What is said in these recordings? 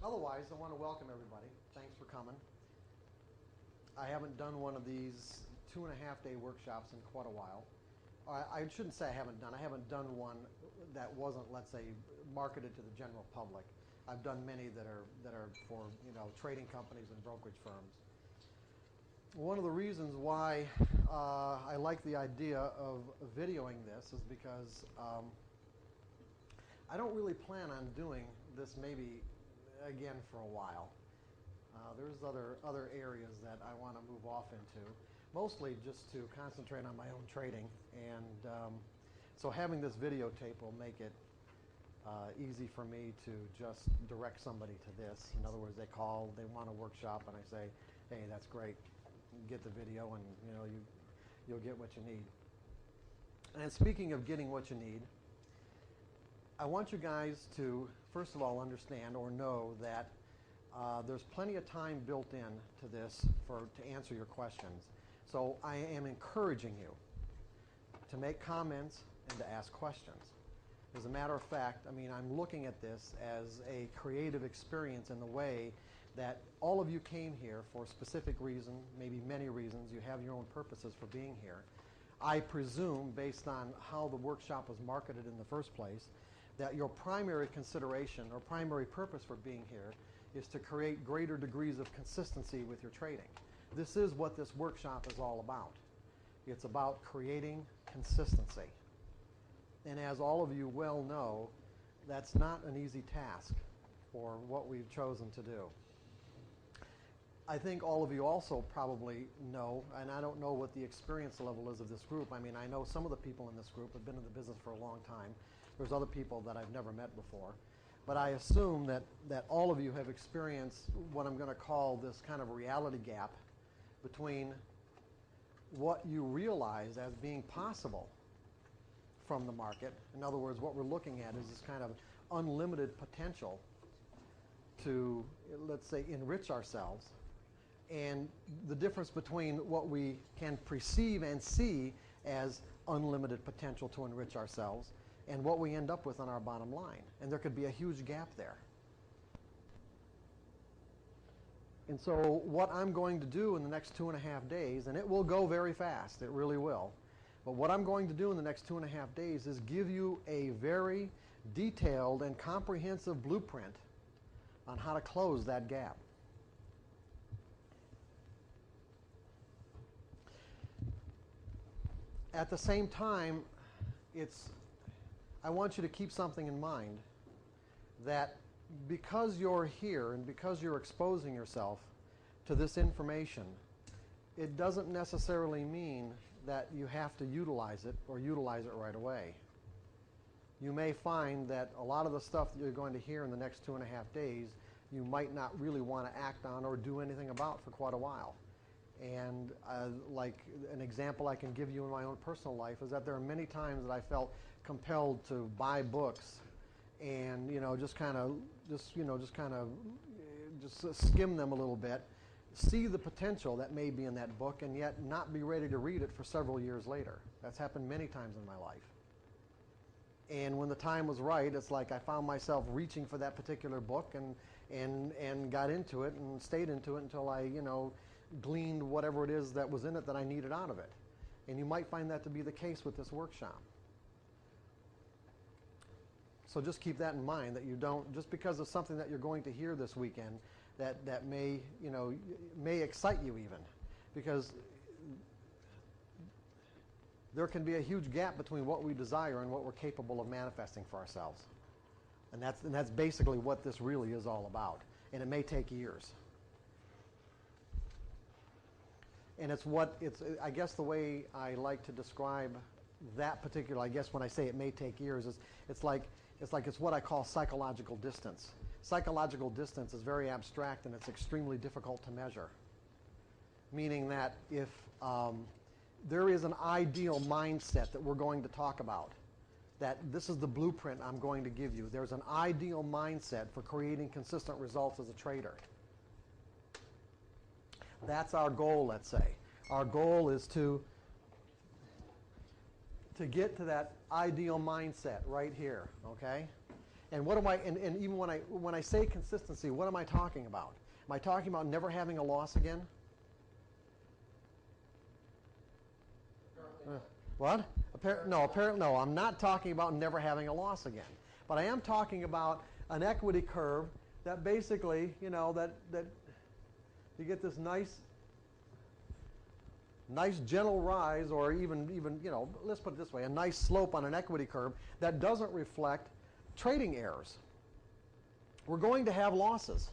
Otherwise, I want to welcome everybody. Thanks for coming. I haven't done one of these 2.5-day workshops in quite a while. I shouldn't say I haven't done one that wasn't, let's say, marketed to the general public. I've done many that are for, trading companies and brokerage firms. One of the reasons why I like the idea of videoing this is because I don't really plan on doing this maybe again for a while. There's other areas that I want to move off into, mostly just to concentrate on my own trading, and so having this videotape will make it easy for me to just direct somebody to this. In other words, they call, they want a workshop, and I say, hey, that's great, get the video, and you'll get what you need. And speaking of getting what you need, I want you guys to, first of all, understand or know that there's plenty of time built in to this to answer your questions. So I am encouraging you to make comments and to ask questions. As a matter of fact, I'm looking at this as a creative experience in the way that all of you came here for a specific reason, maybe many reasons. You have your own purposes for being here. I presume, based on how the workshop was marketed in the first place, that your primary consideration or primary purpose for being here is to create greater degrees of consistency with your trading. This is what this workshop is all about. It's about creating consistency. And as all of you well know, that's not an easy task for what we've chosen to do. I think all of you also probably know, and I don't know what the experience level is of this group. I know some of the people in this group have been in the business for a long time. There's other people that I've never met before. But I assume that all of you have experienced what I'm going to call this kind of reality gap between what you realize as being possible from the market. In other words, what we're looking at is this kind of unlimited potential to, let's say, enrich ourselves, and the difference between what we can perceive and see as unlimited potential to enrich ourselves and what we end up with on our bottom line. And there could be a huge gap there. And so what I'm going to do in the next 2.5 days, and it will go very fast, it really will, but what I'm going to do in the next 2.5 days is give you a very detailed and comprehensive blueprint on how to close that gap. At the same time, I want you to keep something in mind, that because you're here and because you're exposing yourself to this information, it doesn't necessarily mean that you have to utilize it or utilize it right away. You may find that a lot of the stuff that you're going to hear in the next 2.5 days, you might not really want to act on or do anything about for quite a while. And like an example I can give you in my own personal life is that there are many times that I felt compelled to buy books and just skim them a little bit, see the potential that may be in that book, and yet not be ready to read it for several years later. That's happened many times in my life. And when the time was right, it's like I found myself reaching for that particular book and got into it and stayed into it until I gleaned whatever it is that was in it that I needed out of it. And you might find that to be the case with this workshop. So just keep that in mind, that you don't, just because of something that you're going to hear this weekend that may excite you even, because there can be a huge gap between what we desire and what we're capable of manifesting for ourselves. And that's basically what this really is all about. And it may take years. And I guess the way I like to describe that particular, I guess when I say it may take years, is it's what I call psychological distance. Psychological distance is very abstract and it's extremely difficult to measure. Meaning that if there is an ideal mindset that we're going to talk about, that this is the blueprint I'm going to give you. There's an ideal mindset for creating consistent results as a trader. That's our goal, let's say. Our goal is to get to that ideal mindset right here, okay? And what am I? And even when I say consistency, what am I talking about? Am I talking about never having a loss again? What? No. I'm not talking about never having a loss again. But I am talking about an equity curve that basically, that you get this nice gentle rise, or even let's put it this way, a nice slope on an equity curve that doesn't reflect trading errors. We're going to have losses.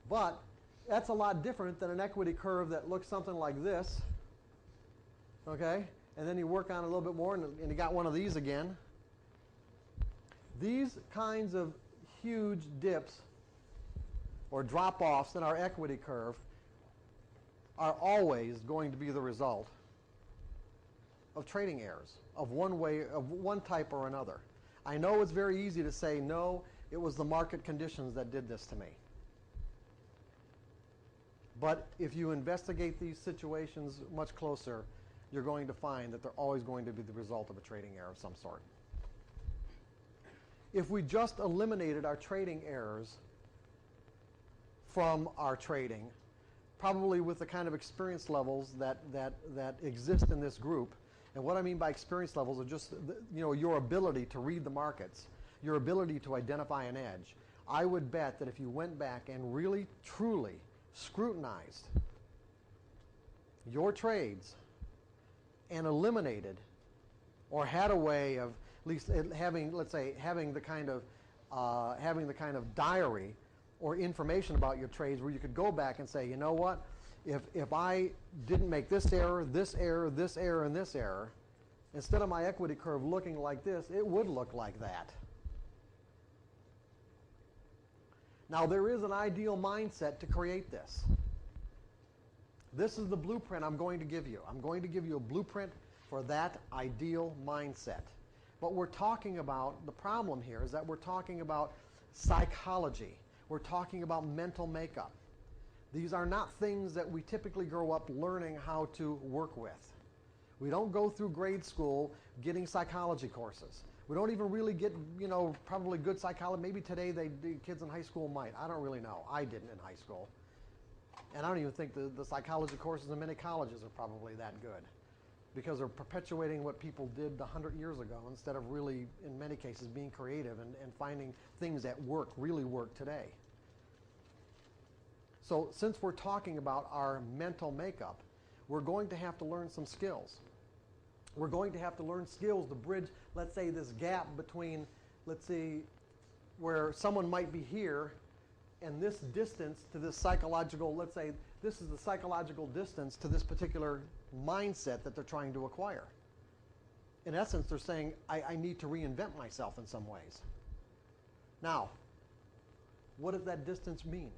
But that's a lot different than an equity curve that looks something like this. Okay? And then you work on it a little bit more, and you got one of these again. These kinds of huge dips or drop-offs in our equity curve are always going to be the result of trading errors of one type or another. I know it's very easy to say, no, it was the market conditions that did this to me. But if you investigate these situations much closer, you're going to find that they're always going to be the result of a trading error of some sort. If we just eliminated our trading errors from our trading, probably with the kind of experience levels that exist in this group, and what I mean by experience levels are just your ability to read the markets, your ability to identify an edge. I would bet that if you went back and really, truly scrutinized your trades and eliminated, or had a way of at least having the kind of diary or information about your trades where you could go back and say, you know what, if I didn't make this error, this error, this error, and this error, instead of my equity curve looking like this, it would look like that. Now, there is an ideal mindset to create this. This is the blueprint I'm going to give you. I'm going to give you a blueprint for that ideal mindset. But we're talking about, the problem here is that we're talking about psychology. We're talking about mental makeup. These are not things that we typically grow up learning how to work with. We don't go through grade school getting psychology courses. We don't even really get, probably good psychology. Maybe today the kids in high school might. I don't really know. I didn't in high school. And I don't even think the psychology courses in many colleges are probably that good, because they're perpetuating what people did 100 years ago instead of really, in many cases, being creative and finding things that really work today. So since we're talking about our mental makeup, we're going to have to learn some skills. We're going to have to learn skills to bridge, let's say, this gap between, let's see, where someone might be here and this distance to this psychological, let's say, this is the psychological distance to this particular mindset that they're trying to acquire. In essence, they're saying, I need to reinvent myself in some ways. Now, what does that distance mean?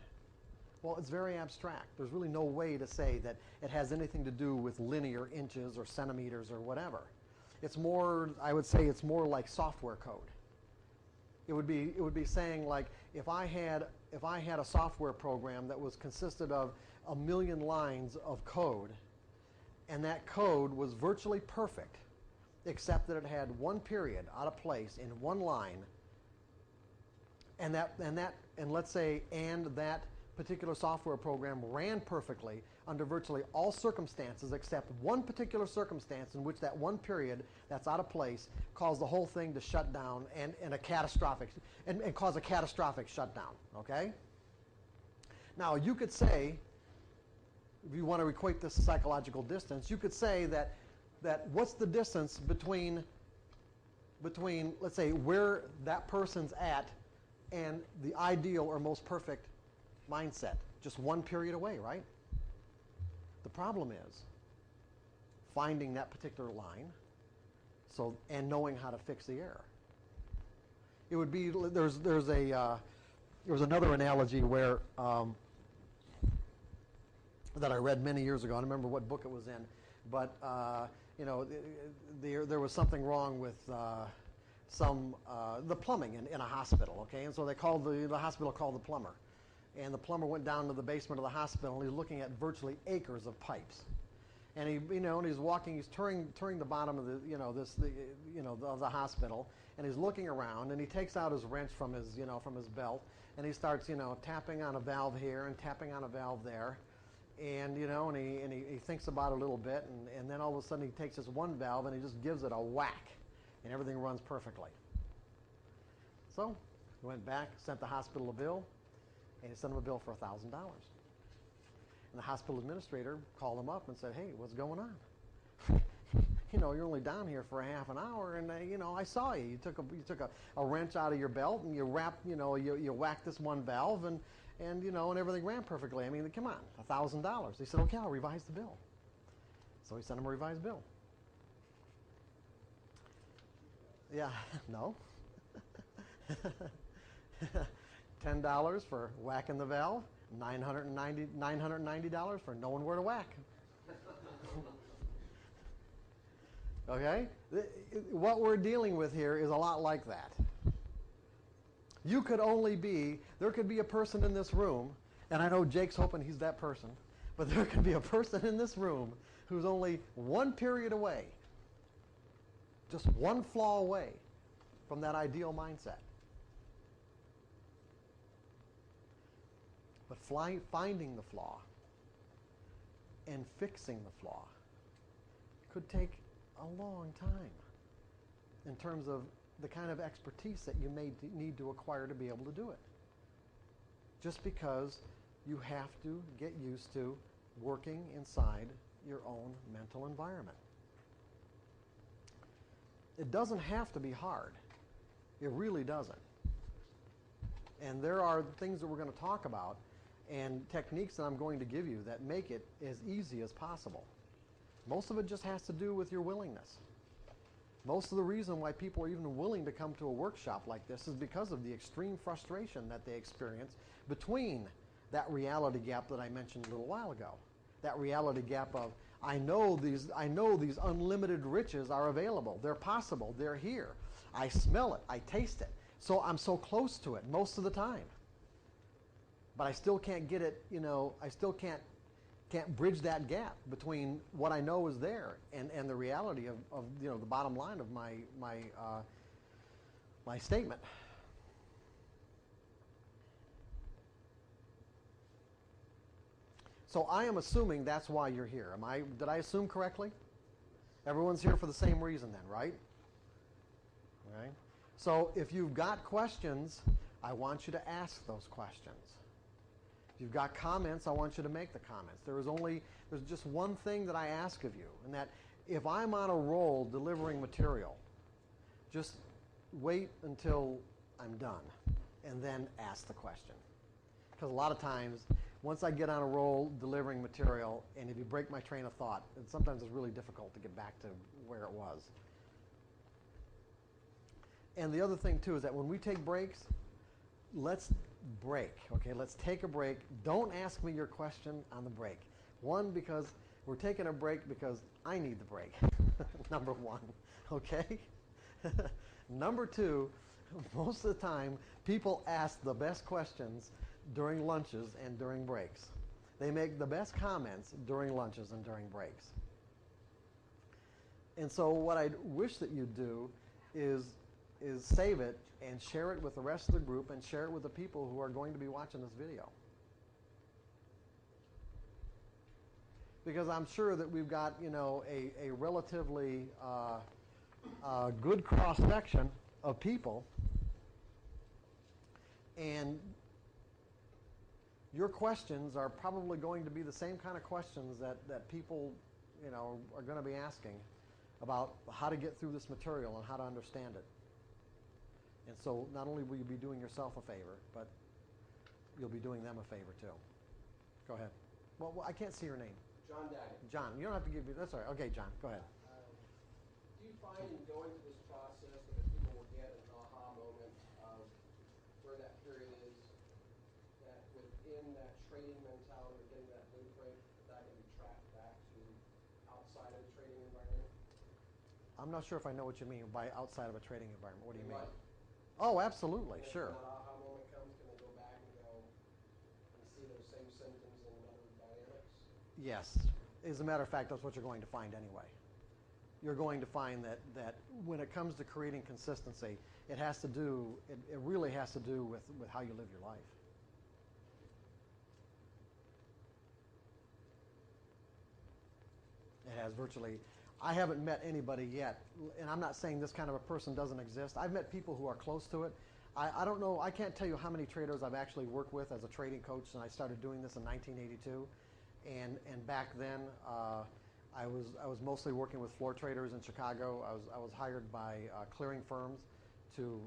Well, it's very abstract. There's really no way to say that it has anything to do with linear inches or centimeters or whatever. It's more, I would say it's more like software code. It would be saying, like, if I had a software program that consisted of 1 million lines of code, and that code was virtually perfect, except that it had one period out of place in one line, and that particular software program ran perfectly under virtually all circumstances except one particular circumstance in which that one period that's out of place caused the whole thing to shut down and cause a catastrophic shutdown. Okay? Now, you could say, if you want to equate this to psychological distance, you could say that what's the distance between, let's say, where that person's at and the ideal or most perfect mindset? Just one period away, right? The problem is finding that particular line and knowing how to fix the error. It would be, there was another analogy where that I read many years ago. I don't remember what book it was in, but there was something wrong with the plumbing in a hospital. Okay, and so they called the hospital called the plumber, and the plumber went down to the basement of the hospital and he was looking at virtually acres of pipes, and and he's walking, he's turning the bottom of the hospital, and he's looking around, and he takes out his wrench from his belt, and he starts tapping on a valve here and tapping on a valve there, and he thinks about it a little bit, and then all of a sudden he takes this one valve and he just gives it a whack, and everything runs perfectly. So he went back, sent the hospital a bill, and he sent him a bill for $1,000. And the hospital administrator called him up and said, "Hey, what's going on? You're only down here for a half an hour, and I saw you. You took a wrench out of your belt, and you wrapped, you whacked this one valve, and everything ran perfectly. I mean, come on, $1,000." He said, "Okay, I'll revise the bill." So he sent him a revised bill. Yeah, no. $10 for whacking the valve, $990 for knowing where to whack. Okay? What we're dealing with here is a lot like that. There could be a person in this room, and I know Jake's hoping he's that person, but there could be a person in this room who's only one period away, just one flaw away from that ideal mindset. But finding the flaw and fixing the flaw could take a long time in terms of the kind of expertise that you may need to acquire to be able to do it. Just because you have to get used to working inside your own mental environment. It doesn't have to be hard. It really doesn't. And there are things that we're going to talk about and techniques that I'm going to give you that make it as easy as possible. Most of it just has to do with your willingness. Most of the reason why people are even willing to come to a workshop like this is because of the extreme frustration that they experience between that reality gap that I mentioned a little while ago. That reality gap of, I know these unlimited riches are available. They're possible. They're here. I smell it. I taste it. So I'm so close to it most of the time. But I still can't get it, I still can't bridge that gap between what I know is there and the reality of the bottom line of my statement. So I am assuming that's why you're here. Did I assume correctly? Everyone's here for the same reason then, right? Okay. So if you've got questions, I want you to ask those questions. If you've got comments, I want you to make the comments. There's just one thing that I ask of you, and that if I'm on a roll delivering material, just wait until I'm done and then ask the question. Because a lot of times, once I get on a roll delivering material, and if you break my train of thought, sometimes it's really difficult to get back to where it was. And the other thing, too, is that when we take breaks, let's break, okay? Let's take a break. Don't ask me your question on the break. One, because we're taking a break because I need the break, number one, okay? Number two, most of the time, people ask the best questions during lunches and during breaks. They make the best comments during lunches and during breaks. And so what I wish that you'd do is save it and share it with the rest of the group and share it with the people who are going to be watching this video. Because I'm sure that we've got, a relatively good cross-section of people, and your questions are probably going to be the same kind of questions that people, are going to be asking about how to get through this material and how to understand it. And so not only will you be doing yourself a favor, but you'll be doing them a favor too. Go ahead. Well, I can't see your name. John Daggett. John, you don't have to give me, that's all right. Okay, John, go ahead. Do you find in going through this process that people will get an aha moment of where that period is, that within that trading mentality or getting that blueprint, that can be tracked back to outside of the trading environment? I'm not sure if I know what you mean by outside of a trading environment. What do you mean? Right. Oh, absolutely, sure. When that aha moment comes, can they go back and go and see those same symptoms in other dynamics? Yes, As a matter of fact, that's what you're going to find anyway. You're going to find that when it comes to creating consistency, it really has to do with how you live your life. It has virtually, I haven't met anybody yet, and I'm not saying this kind of a person doesn't exist. I've met people who are close to it. I don't know, I can't tell you how many traders I've actually worked with as a trading coach, and I started doing this in 1982. And back then, I was mostly working with floor traders in Chicago. I was hired by clearing firms to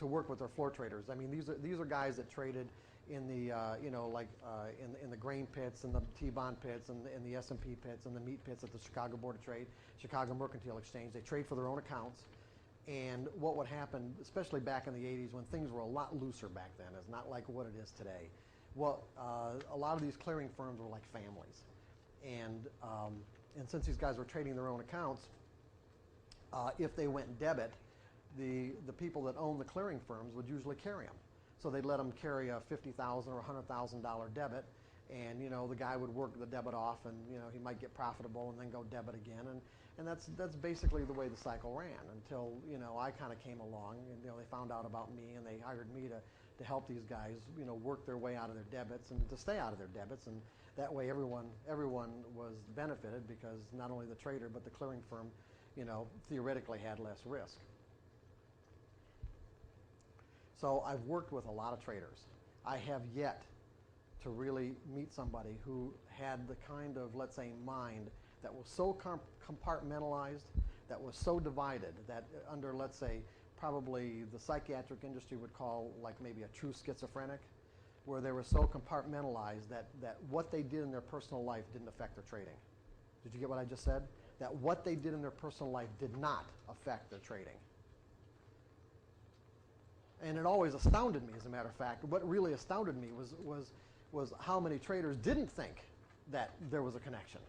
work with their floor traders. I mean, these are guys that traded in the in the grain pits and the T-bond pits and the S&P pits and the meat pits at the Chicago Board of Trade, Chicago Mercantile Exchange. They trade for their own accounts. And what would happen, especially back in the 80s when things were a lot looser back then, is not like what it is today. Well, a lot of these clearing firms were like families. And since these guys were trading their own accounts, if they went debit, the people that owned the clearing firms would usually carry them. So they'd let them carry a $50,000 or $100,000 debit, and the guy would work the debit off, and he might get profitable and then go debit again, and that's basically the way the cycle ran until I kind of came along, and they found out about me, and they hired me to help these guys work their way out of their debits and to stay out of their debits, and that way everyone was benefited, because not only the trader but the clearing firm theoretically had less risk. So I've worked with a lot of traders. I have yet to really meet somebody who had the kind of, let's say, mind that was so compartmentalized, that was so divided, that under, let's say, probably the psychiatric industry would call like maybe a true schizophrenic, where they were so compartmentalized that what they did in their personal life didn't affect their trading. Did you get what I just said? That what they did in their personal life did not affect their trading. And it always astounded me, as a matter of fact. What really astounded me was how many traders didn't think that there was a connection.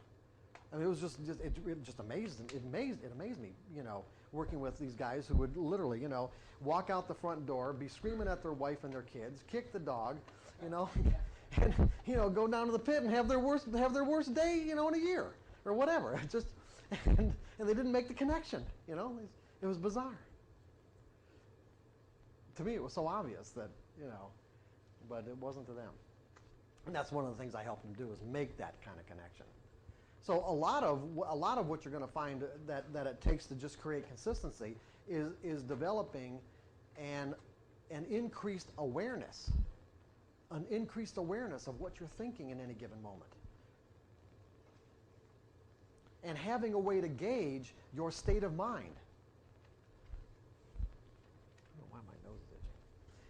I mean, it was just amazing. It amazed me, working with these guys who would literally, walk out the front door, be screaming at their wife and their kids, kick the dog, and go down to the pit and have their worst day, in a year or whatever. And they didn't make the connection. It was bizarre. To me, it was so obvious that, but it wasn't to them. And that's one of the things I help them do, is make that kind of connection. So a lot of what you're going to find that it takes to just create consistency is developing an increased awareness of what you're thinking in any given moment. And having a way to gauge your state of mind.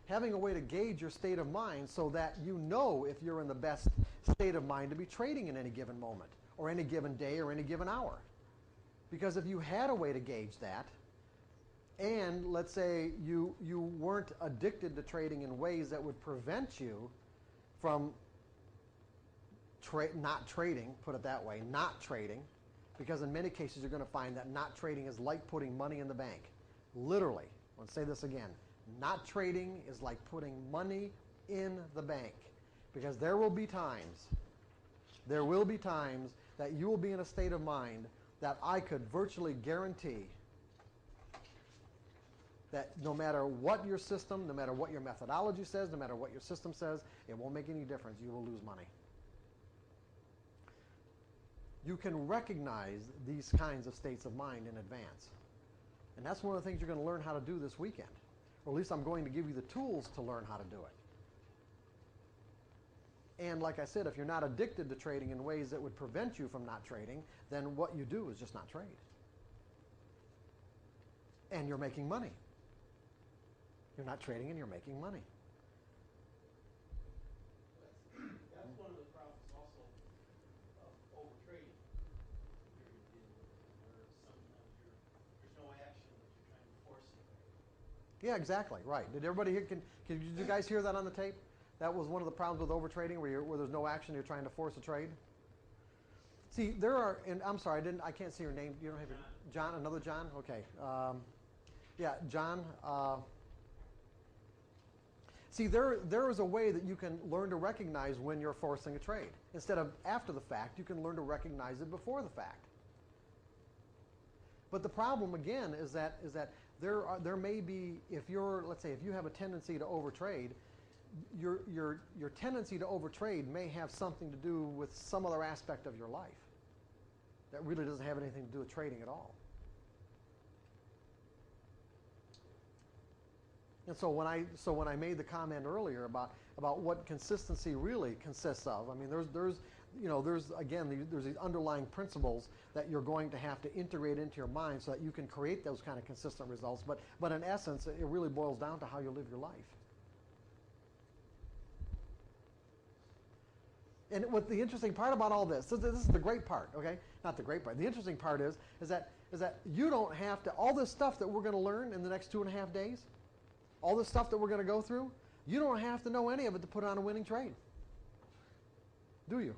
Having a way to gauge your state of mind so that if you're in the best state of mind to be trading in any given moment, or any given day, or any given hour. Because if you had a way to gauge that, and let's say you weren't addicted to trading in ways that would prevent you from not trading, put it that way, not trading, because in many cases you're going to find that not trading is like putting money in the bank. Literally, I want to say this again. Not trading is like putting money in the bank, because there will be times that you will be in a state of mind that I could virtually guarantee that no matter what your system, no matter what your methodology says, no matter what your system says, it won't make any difference. You will lose money. You can recognize these kinds of states of mind in advance. And that's one of the things you're going to learn how to do this weekend. Or at least I'm going to give you the tools to learn how to do it. And like I said, if you're not addicted to trading in ways that would prevent you from not trading, then what you do is just not trade. And you're making money. You're not trading and you're making money. That's one of the problems also of overtrading. Where sometimes there's no action, but you're trying to force it. Yeah, exactly, right. Did everybody hear, did you guys hear that on the tape? That was one of the problems with overtrading, where there's no action, you're trying to force a trade. See, there are, and I'm sorry, I can't see your name. You don't have your John, another John? Okay. Yeah, John. See, there is a way that you can learn to recognize when you're forcing a trade. Instead of after the fact, you can learn to recognize it before the fact. But the problem again is that there may be, if you're, let's say, if you have a tendency to overtrade, your tendency to overtrade may have something to do with some other aspect of your life that really doesn't have anything to do with trading at all. And so when I made the comment earlier about what consistency really consists of, I mean, there's these underlying principles that you're going to have to integrate into your mind so that you can create those kind of consistent results. But in essence, it really boils down to how you live your life. And what the interesting part about all this is the great part, okay? Not the great part. The interesting part is that you don't have to, all this stuff that we're going to learn in the next 2.5 days, all this stuff that we're going to go through, you don't have to know any of it to put on a winning trade. Do you?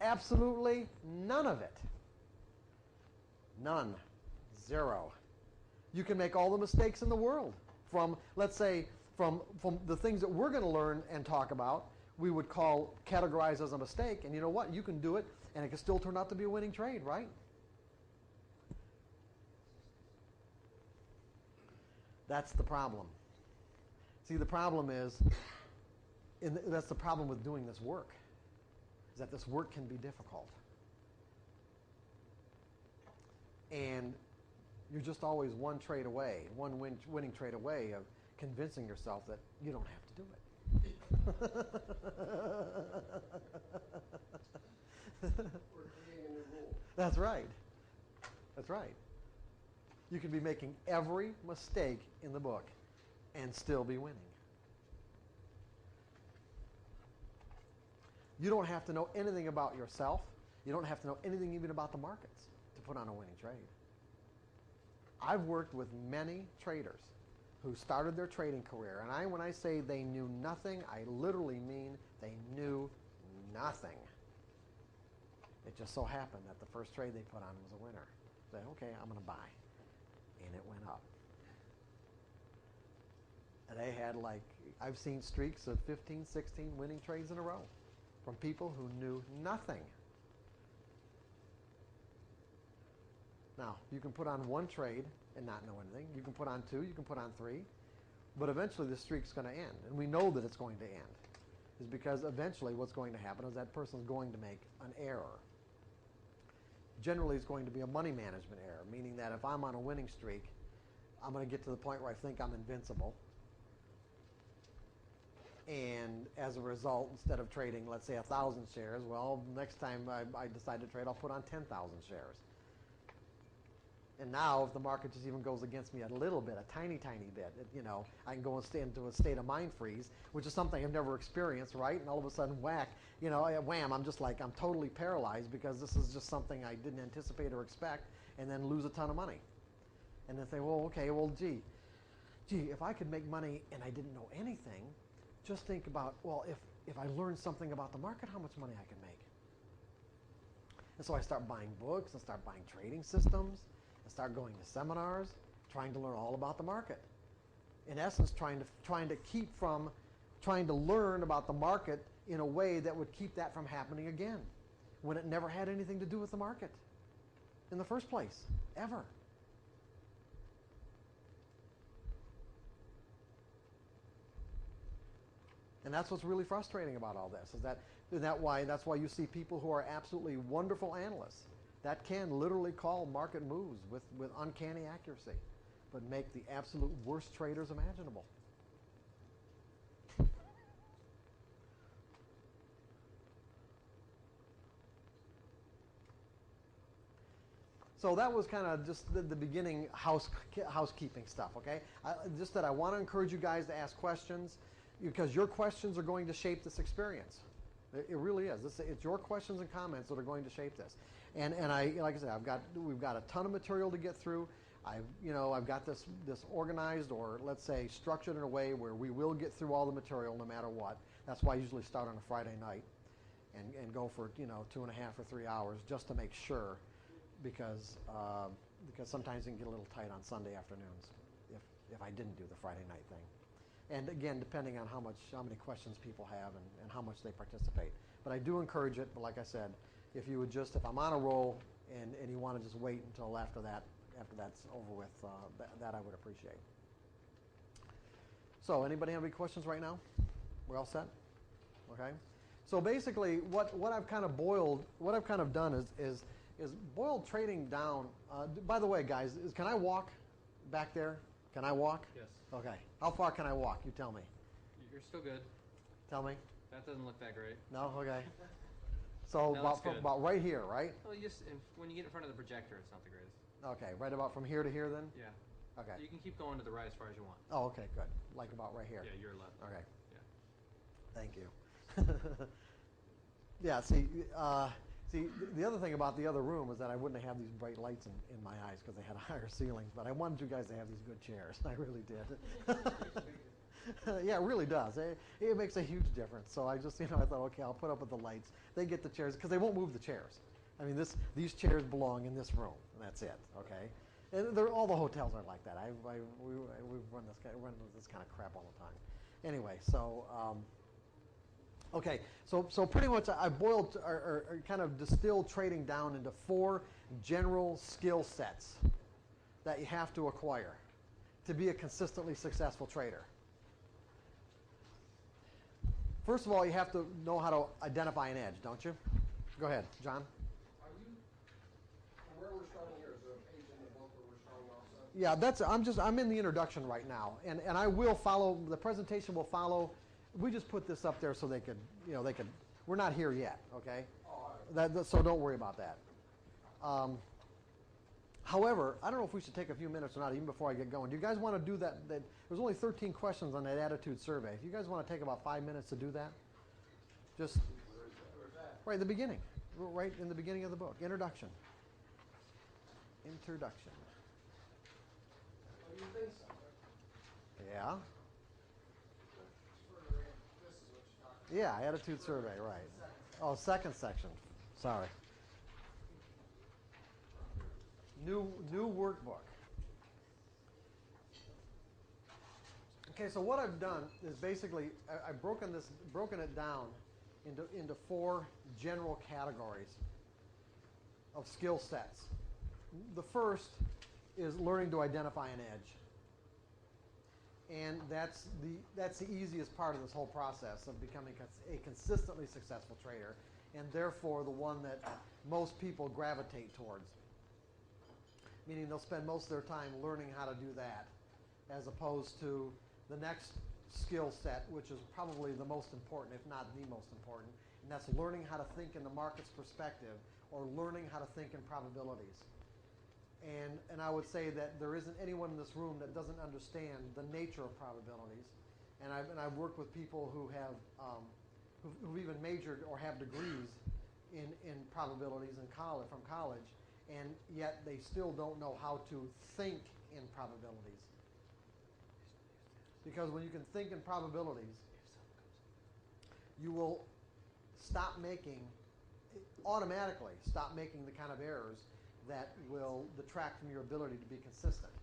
Absolutely none of it. None. Zero. You can make all the mistakes in the world from, let's say, from the things that we're going to learn and talk about, we would categorize as a mistake, and you know what? You can do it, and it can still turn out to be a winning trade, right? That's the problem. See, the problem is, that's the problem with doing this work, is that this work can be difficult. And you're just always one trade away, winning trade away of convincing yourself that you don't have to do it. We're creating a new rule. That's right. That's right. You can be making every mistake in the book and still be winning. You don't have to know anything about yourself. You don't have to know anything even about the markets to put on a winning trade. I've worked with many traders who started their trading career, and when I say they knew nothing, I literally mean they knew nothing. It just so happened that the first trade they put on was a winner. Say, okay, I'm going to buy. And it went up. And they had I've seen streaks of 15, 16 winning trades in a row from people who knew nothing. Now, you can put on one trade and not know anything. You can put on two, you can put on three, but eventually the streak's going to end. And we know that it's going to end. Is because eventually what's going to happen is that person's going to make an error. Generally, it's going to be a money management error, meaning that if I'm on a winning streak, I'm going to get to the point where I think I'm invincible. And as a result, instead of trading, let's say, 1,000 shares, well, next time I decide to trade, I'll put on 10,000 shares. And now, if the market just even goes against me a little bit, a tiny, tiny bit, I can go and stay into a state of mind freeze, which is something I've never experienced, right? And all of a sudden, wham, I'm totally paralyzed because this is just something I didn't anticipate or expect, and then lose a ton of money. And then say, gee, if I could make money and I didn't know anything, just think about, if I learned something about the market, how much money I can make. And so I start buying books, and start buying trading systems, and start going to seminars, trying to learn all about the market. In essence, trying to learn about the market in a way that would keep that from happening again, when it never had anything to do with the market in the first place, ever. And that's what's really frustrating about all this, is that's why you see people who are absolutely wonderful analysts that can literally call market moves with uncanny accuracy, but make the absolute worst traders imaginable. So that was kind of just the beginning housekeeping stuff, okay? Just that I want to encourage you guys to ask questions, because your questions are going to shape this experience. It really is. It's your questions and comments that are going to shape this. And like I said, we've got a ton of material to get through. I've got this organized, or let's say structured in a way where we will get through all the material no matter what. That's why I usually start on a Friday night and go for 2.5 or 3 hours just to make sure, because sometimes it can get a little tight on Sunday afternoons if I didn't do the Friday night thing. And again, depending on how many questions people have and how much they participate. But I do encourage it, but like I said, if I'm on a roll and you want to just wait until after that's over with, that I would appreciate. So anybody have any questions right now? We're all set? Okay. So basically what I've kind of done is boiled trading down. By the way, guys, can I walk back there? Can I walk? Yes. Okay. How far can I walk? You tell me. You're still good. Tell me. That doesn't look that great. No? Okay. So No, that's good. about right here, right? Well, when you get in front of the projector, it's not the greatest. Okay. Right about from here to here then? Yeah. Okay. You can keep going to the right as far as you want. Oh, okay, good. Like about right here. Yeah, you're left. Okay. Yeah. Thank you. Yeah, see, the other thing about the other room was that I wouldn't have these bright lights in my eyes because they had higher ceilings, but I wanted you guys to have these good chairs. I really did. Yeah, it really does. It makes a huge difference. So I just, I thought, okay, I'll put up with the lights. They get the chairs because they won't move the chairs. I mean, these chairs belong in this room, and that's it. Okay, and all the hotels are like that. We've run this kind of crap all the time. Anyway, so. Okay, so pretty much I boiled or kind of distilled trading down into 4 general skill sets that you have to acquire to be a consistently successful trader. First of all, you have to know how to identify an edge, don't you? Go ahead, John. Where we're starting here, is there a page in the book where we're Yeah, starting also? I'm in the introduction right now, and I will follow, the presentation will follow. We just put this up there so they could, we're not here yet, okay? So don't worry about that. However, I don't know if we should take a few minutes or not, even before I get going. Do you guys want to do that? There's only 13 questions on that attitude survey. If you guys want to take about 5 minutes to do that, just right at the beginning, right in the beginning of the book, introduction. Introduction. What do you think so? Yeah. This is what you're talking Yeah, attitude survey, right. Oh, second section. Sorry. New workbook. Okay, so what I've done is basically I've broken it down into 4 general categories of skill sets. The first is learning to identify an edge. And that's the easiest part of this whole process of becoming a consistently successful trader, and therefore the one that most people gravitate towards. Meaning they'll spend most of their time learning how to do that, as opposed to the next skill set, which is probably the most important, if not the most important, and that's learning how to think in the market's perspective, or learning how to think in probabilities. And I would say that there isn't anyone in this room that doesn't understand the nature of probabilities. And I've worked with people who have who've even majored or have degrees in probabilities from college, and yet they still don't know how to think in probabilities. Because when you can think in probabilities, you will automatically stop making the kind of errors that will detract from your ability to be consistent.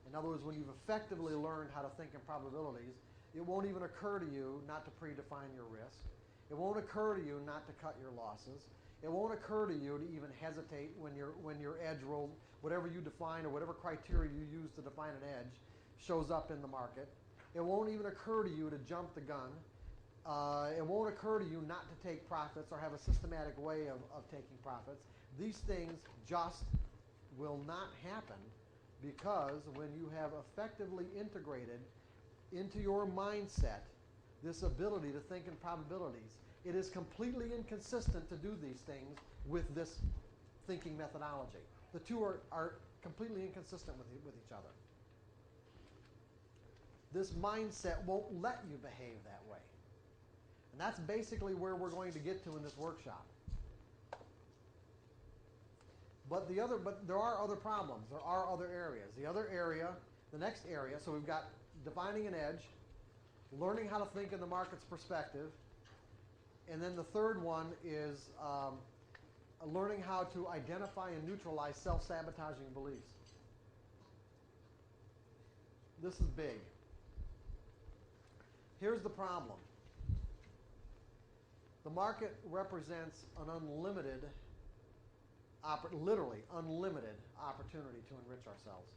In other words, when you've effectively learned how to think in probabilities, it won't even occur to you not to predefine your risk. It won't occur to you not to cut your losses. It won't occur to you to even hesitate when your edge roll, whatever you define or whatever criteria you use to define an edge, shows up in the market. It won't even occur to you to jump the gun. It won't occur to you not to take profits or have a systematic way of taking profits. These things just will not happen because when you have effectively integrated into your mindset this ability to think in probabilities, it is completely inconsistent to do these things with this thinking methodology. The two are completely inconsistent with each other. This mindset won't let you behave that way. And that's basically where we're going to get to in this workshop. But there are other problems. There are other areas. The next area, so we've got defining an edge, learning how to think in the market's perspective, and then the third one is learning how to identify and neutralize self-sabotaging beliefs. This is big. Here's the problem. The market represents an unlimited, literally unlimited opportunity to enrich ourselves.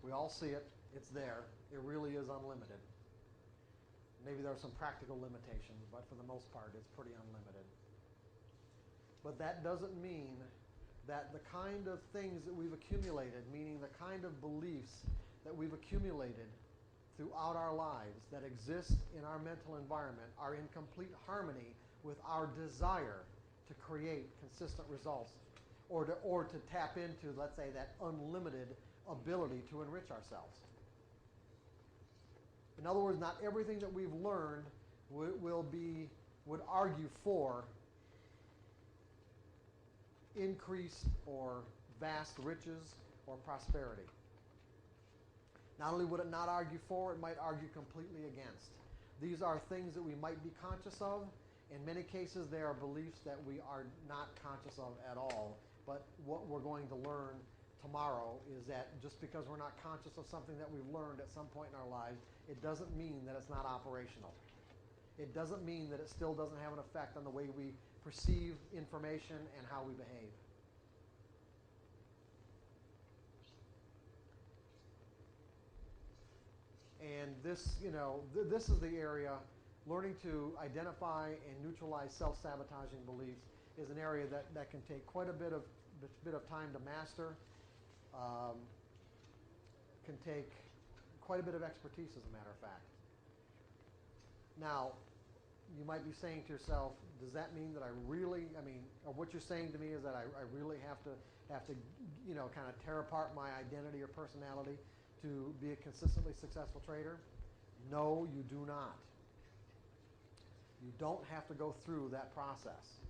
We all see it. It's there. It really is unlimited. Maybe there are some practical limitations, but for the most part, it's pretty unlimited. But that doesn't mean that the kind of things that we've accumulated, meaning the kind of beliefs that we've accumulated throughout our lives that exist in our mental environment, are in complete harmony with our desire to create consistent results, or to tap into, let's say, that unlimited ability to enrich ourselves. In other words, not everything that we've learned would argue for increased or vast riches or prosperity. Not only would it not argue for, it might argue completely against. These are things that we might be conscious of. In many cases, they are beliefs that we are not conscious of at all. But what we're going to learn tomorrow is that just because we're not conscious of something that we've learned at some point in our lives, it doesn't mean that it's not operational. It doesn't mean that it still doesn't have an effect on the way we perceive information and how we behave. And this, this is the area, learning to identify and neutralize self-sabotaging beliefs is an area that can take quite a bit of time to master, can take quite a bit of expertise, as a matter of fact. Now, you might be saying to yourself, does that mean that or what you're saying to me is that I really have to kind of tear apart my identity or personality to be a consistently successful trader? No, you do not. You don't have to go through that process.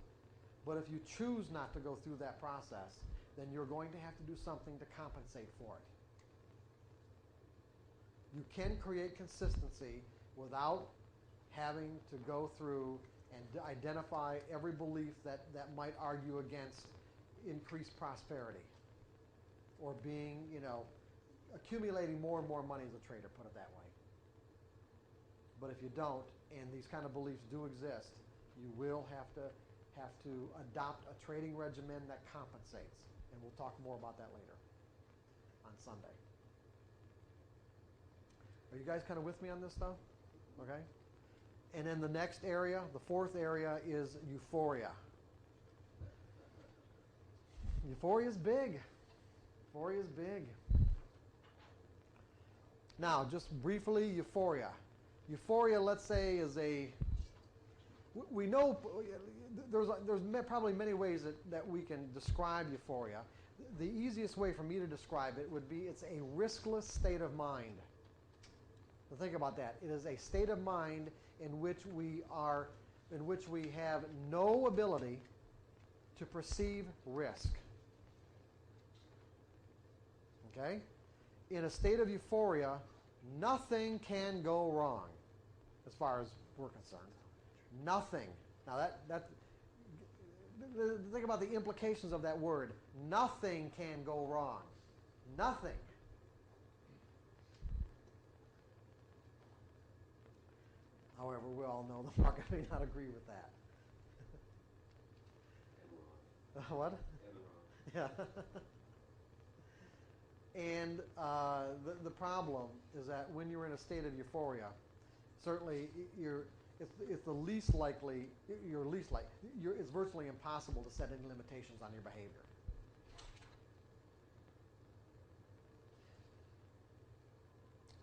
But if you choose not to go through that process, then you're going to have to do something to compensate for it. You can create consistency without having to go through and identify every belief that might argue against increased prosperity or being, accumulating more and more money as a trader, put it that way. But if you don't, and these kind of beliefs do exist, you will have to adopt a trading regimen that compensates. And we'll talk more about that later on Sunday. Are you guys kind of with me on this stuff? Okay? And then the next area, the fourth area, is euphoria. Euphoria is big. Euphoria is big. Now, just briefly, euphoria. Euphoria, let's say, is we know there's probably many ways that we can describe euphoria. The easiest way for me to describe it would be it's a riskless state of mind. So think about that. It is a state of mind in which we have no ability to perceive risk. Okay? In a state of euphoria, nothing can go wrong as far as we're concerned. Nothing. Now think about the implications of that word. Nothing can go wrong. Nothing. However, we all know the market may not agree with that. What? Yeah. And the problem is that when you're in a state of euphoria, certainly it's virtually impossible to set any limitations on your behavior.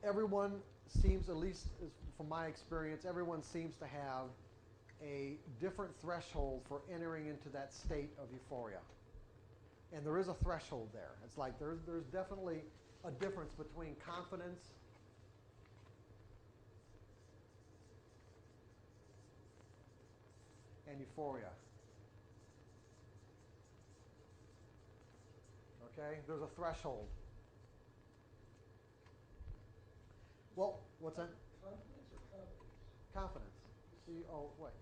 Everyone seems, at least from my experience, everyone seems to have a different threshold for entering into that state of euphoria. And there is a threshold there. It's like there's definitely a difference between confidence and euphoria. Okay? There's a threshold. Well, what's that? Confidence or confidence?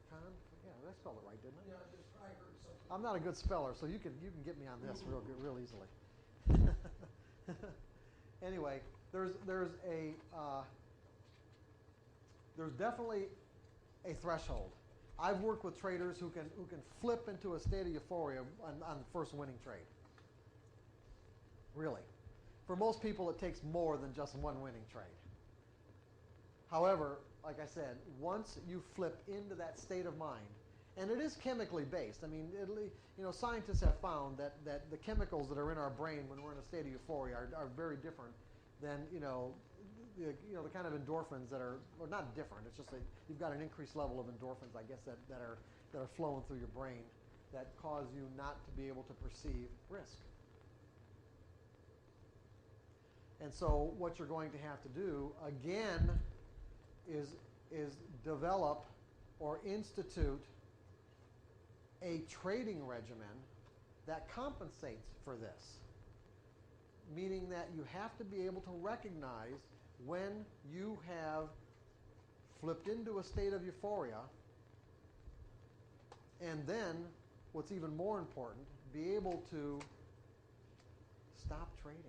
Confidence. Yeah, I spelled it right, didn't I? Yeah, I heard something. I'm not a good speller, so you can get me on this real easily. Anyway, there's a there's definitely a threshold. I've worked with traders who can flip into a state of euphoria on the first winning trade. Really. For most people, it takes more than just one winning trade. However, like I said, once you flip into that state of mind, and it is chemically based. I mean, scientists have found that the chemicals that are in our brain when we're in a state of euphoria are very different than the kind of endorphins that are, or not different. It's just that you've got an increased level of endorphins, I guess, that are flowing through your brain that cause you not to be able to perceive risk. And so what you're going to have to do again is develop or institute a trading regimen that compensates for this. Meaning that you have to be able to recognize when you have flipped into a state of euphoria, and then, what's even more important, be able to stop trading.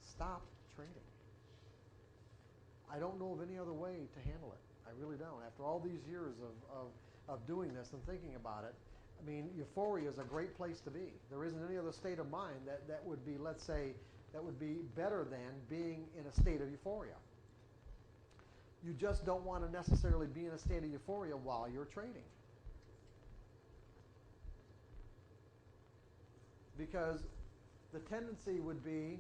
Stop trading. I don't know of any other way to handle it. I really don't. After all these years of doing this and thinking about it, I mean, euphoria is a great place to be. There isn't any other state of mind that would be, let's say, that would be better than being in a state of euphoria. You just don't want to necessarily be in a state of euphoria while you're trading. Because the tendency would be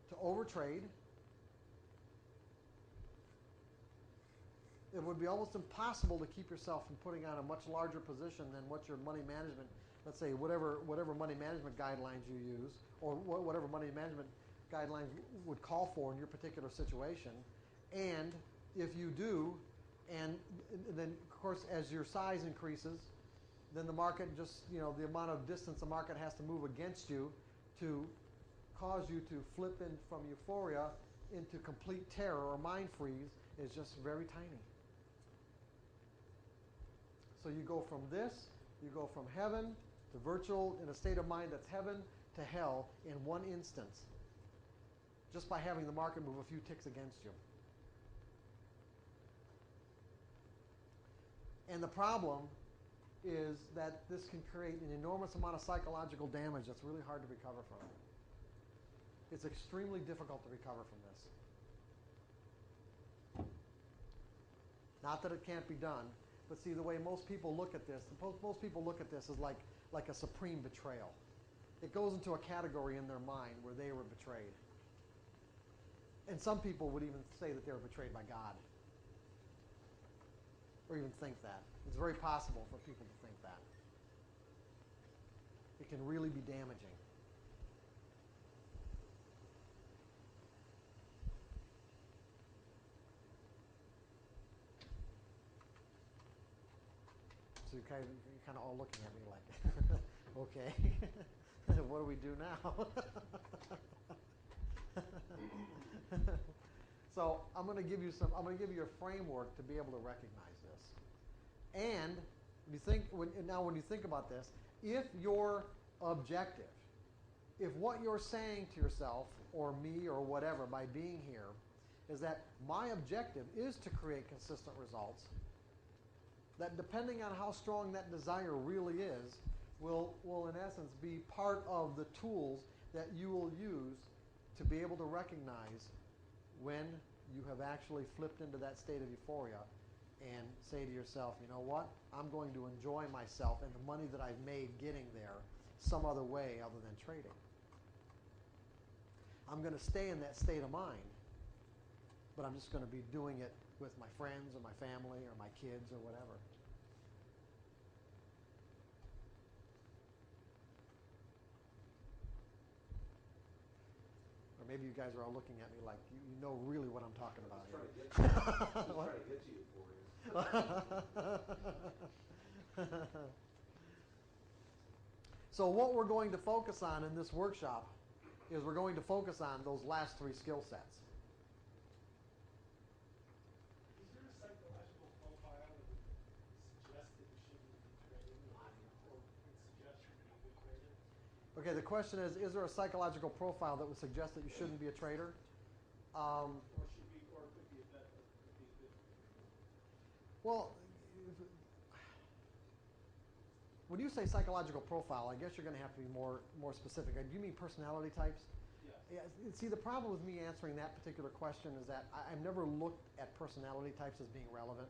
to overtrade. It would be almost impossible to keep yourself from putting on a much larger position than what your money management, let's say whatever money management guidelines you use, or whatever money management guidelines would call for in your particular situation. And if you do, and then of course as your size increases, then the market just, the amount of distance the market has to move against you to cause you to flip in from euphoria into complete terror or mind freeze is just very tiny. So you go from this, you go from heaven to virtual in a state of mind that's heaven to hell in one instance, just by having the market move a few ticks against you. And the problem is that this can create an enormous amount of psychological damage that's really hard to recover from. It's extremely difficult to recover from this. Not that it can't be done, but see, the way most people look at this, most people look at this as like a supreme betrayal. It goes into a category in their mind where they were betrayed. And some people would even say that they were betrayed by God. Or even think that. It's very possible for people to think that. It can really be damaging. So you're kind of all looking at me like, okay, what do we do now? So I'm going to give you a framework to be able to recognize this. And when you think about this, if your objective, if what you're saying to yourself or me or whatever by being here is that my objective is to create consistent results, that depending on how strong that desire really is, will in essence be part of the tools that you will use to be able to recognize when you have actually flipped into that state of euphoria and say to yourself, you know what, I'm going to enjoy myself and the money that I've made getting there some other way other than trading. I'm going to stay in that state of mind, but I'm just going to be doing it with my friends or my family or my kids or whatever. Or maybe you guys are all looking at me like you know really what I'm talking about here. Trying to get to you for you. So what we're going to focus on in this workshop is we're going to focus on those last three skill sets. Is there a psychological profile that would suggest that you shouldn't be trading or would suggest you be a good trader? Okay, the question is there a psychological profile that would suggest that you shouldn't be a trader? Or should be, or could be a bit, could be a good. Well, when you say psychological profile, I guess you're going to have to be more specific. Do you mean personality types? Yes. Yeah, see, the problem with me answering that particular question is that I've never looked at personality types as being relevant.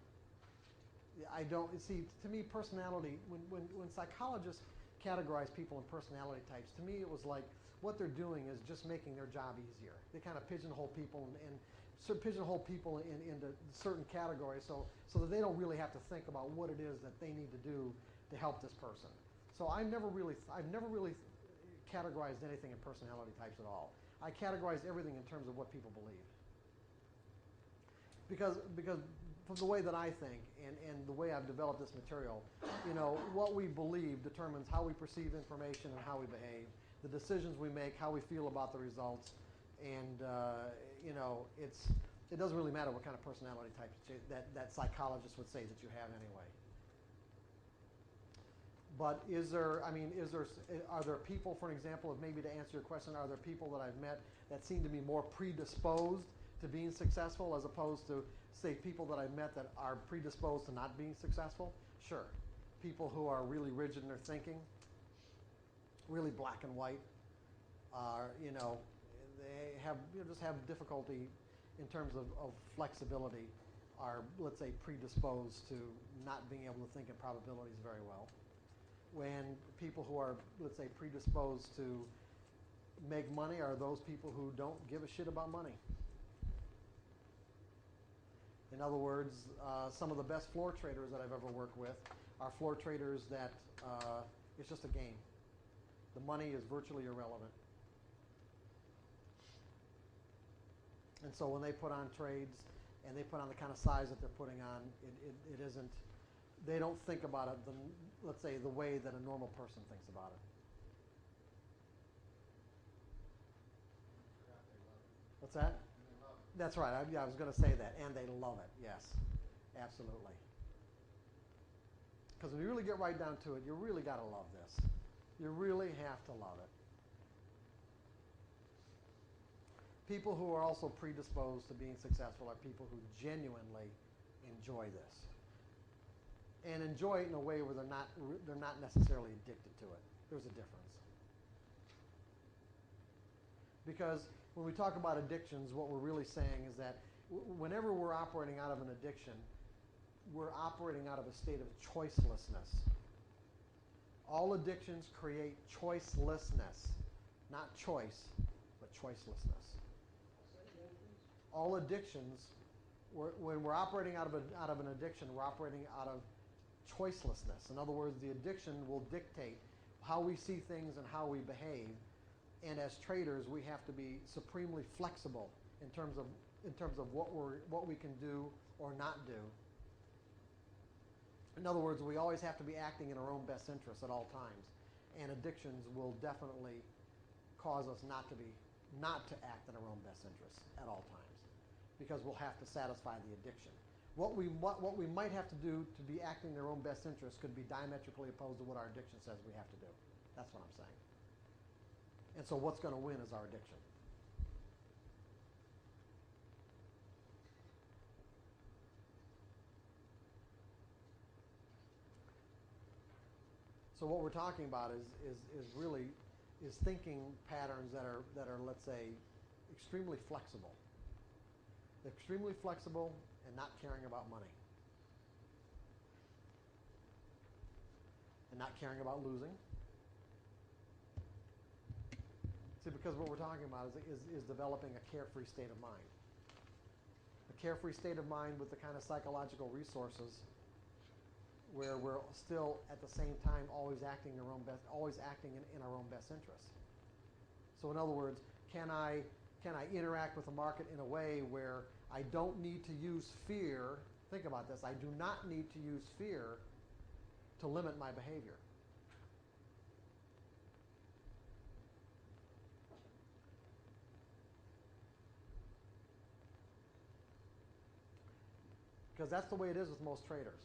I don't, see, to me, personality, when psychologists categorize people in personality types, to me it was like what they're doing is just making their job easier. They kind of pigeonhole people and pigeonhole people into certain categories so that they don't really have to think about what it is that they need to do to help this person. So I've never really categorized anything in personality types at all. I categorize everything in terms of what people believe. Because from the way that I think and the way I've developed this material, what we believe determines how we perceive information and how we behave, the decisions we make, how we feel about the results, and it doesn't really matter what kind of personality type that psychologists would say that you have anyway. But are there people, for an example, maybe to answer your question, are there people that I've met that seem to be more predisposed to being successful as opposed to, say, people that I've met that are predisposed to not being successful? Sure. People who are really rigid in their thinking, really black and white, they have just have difficulty in terms of flexibility, are, let's say, predisposed to not being able to think in probabilities very well. When people who are, let's say, predisposed to make money are those people who don't give a shit about money. In other words, some of the best floor traders that I've ever worked with are floor traders that it's just a game. The money is virtually irrelevant. And so when they put on trades and they put on the kind of size that they're putting on, it isn't, they don't think about it, let's say, the way that a normal person thinks about it. What's that? That's right. I was going to say that. And they love it. Yes, absolutely. Because when you really get right down to it, you really got to love this. You really have to love it. People who are also predisposed to being successful are people who genuinely enjoy this. And enjoy it in a way where they're not necessarily addicted to it. There's a difference. Because when we talk about addictions, what we're really saying is that whenever we're operating out of an addiction, we're operating out of a state of choicelessness. All addictions create choicelessness. Not choice, but choicelessness. All addictions, when we're operating out of an addiction, we're operating out of choicelessness. In other words, the addiction will dictate how we see things and how we behave. And as traders, we have to be supremely flexible in terms of what we can do or not do. In other words, we always have to be acting in our own best interest at all times. And addictions will definitely cause us not to act in our own best interest at all times, because we'll have to satisfy the addiction. What we might have to do to be acting in our own best interest could be diametrically opposed to what our addiction says we have to do. That's what I'm saying. And so what's going to win is our addiction. So what we're talking about is really thinking patterns that are, let's say, extremely flexible. Extremely flexible and not caring about money. And not caring about losing. See, because what we're talking about is developing a carefree state of mind. A carefree state of mind with the kind of psychological resources where we're still at the same time always acting in our own best interest. So in other words, can I interact with the market in a way where I don't need to use fear? Think about this. I do not need to use fear to limit my behavior. Because that's the way it is with most traders.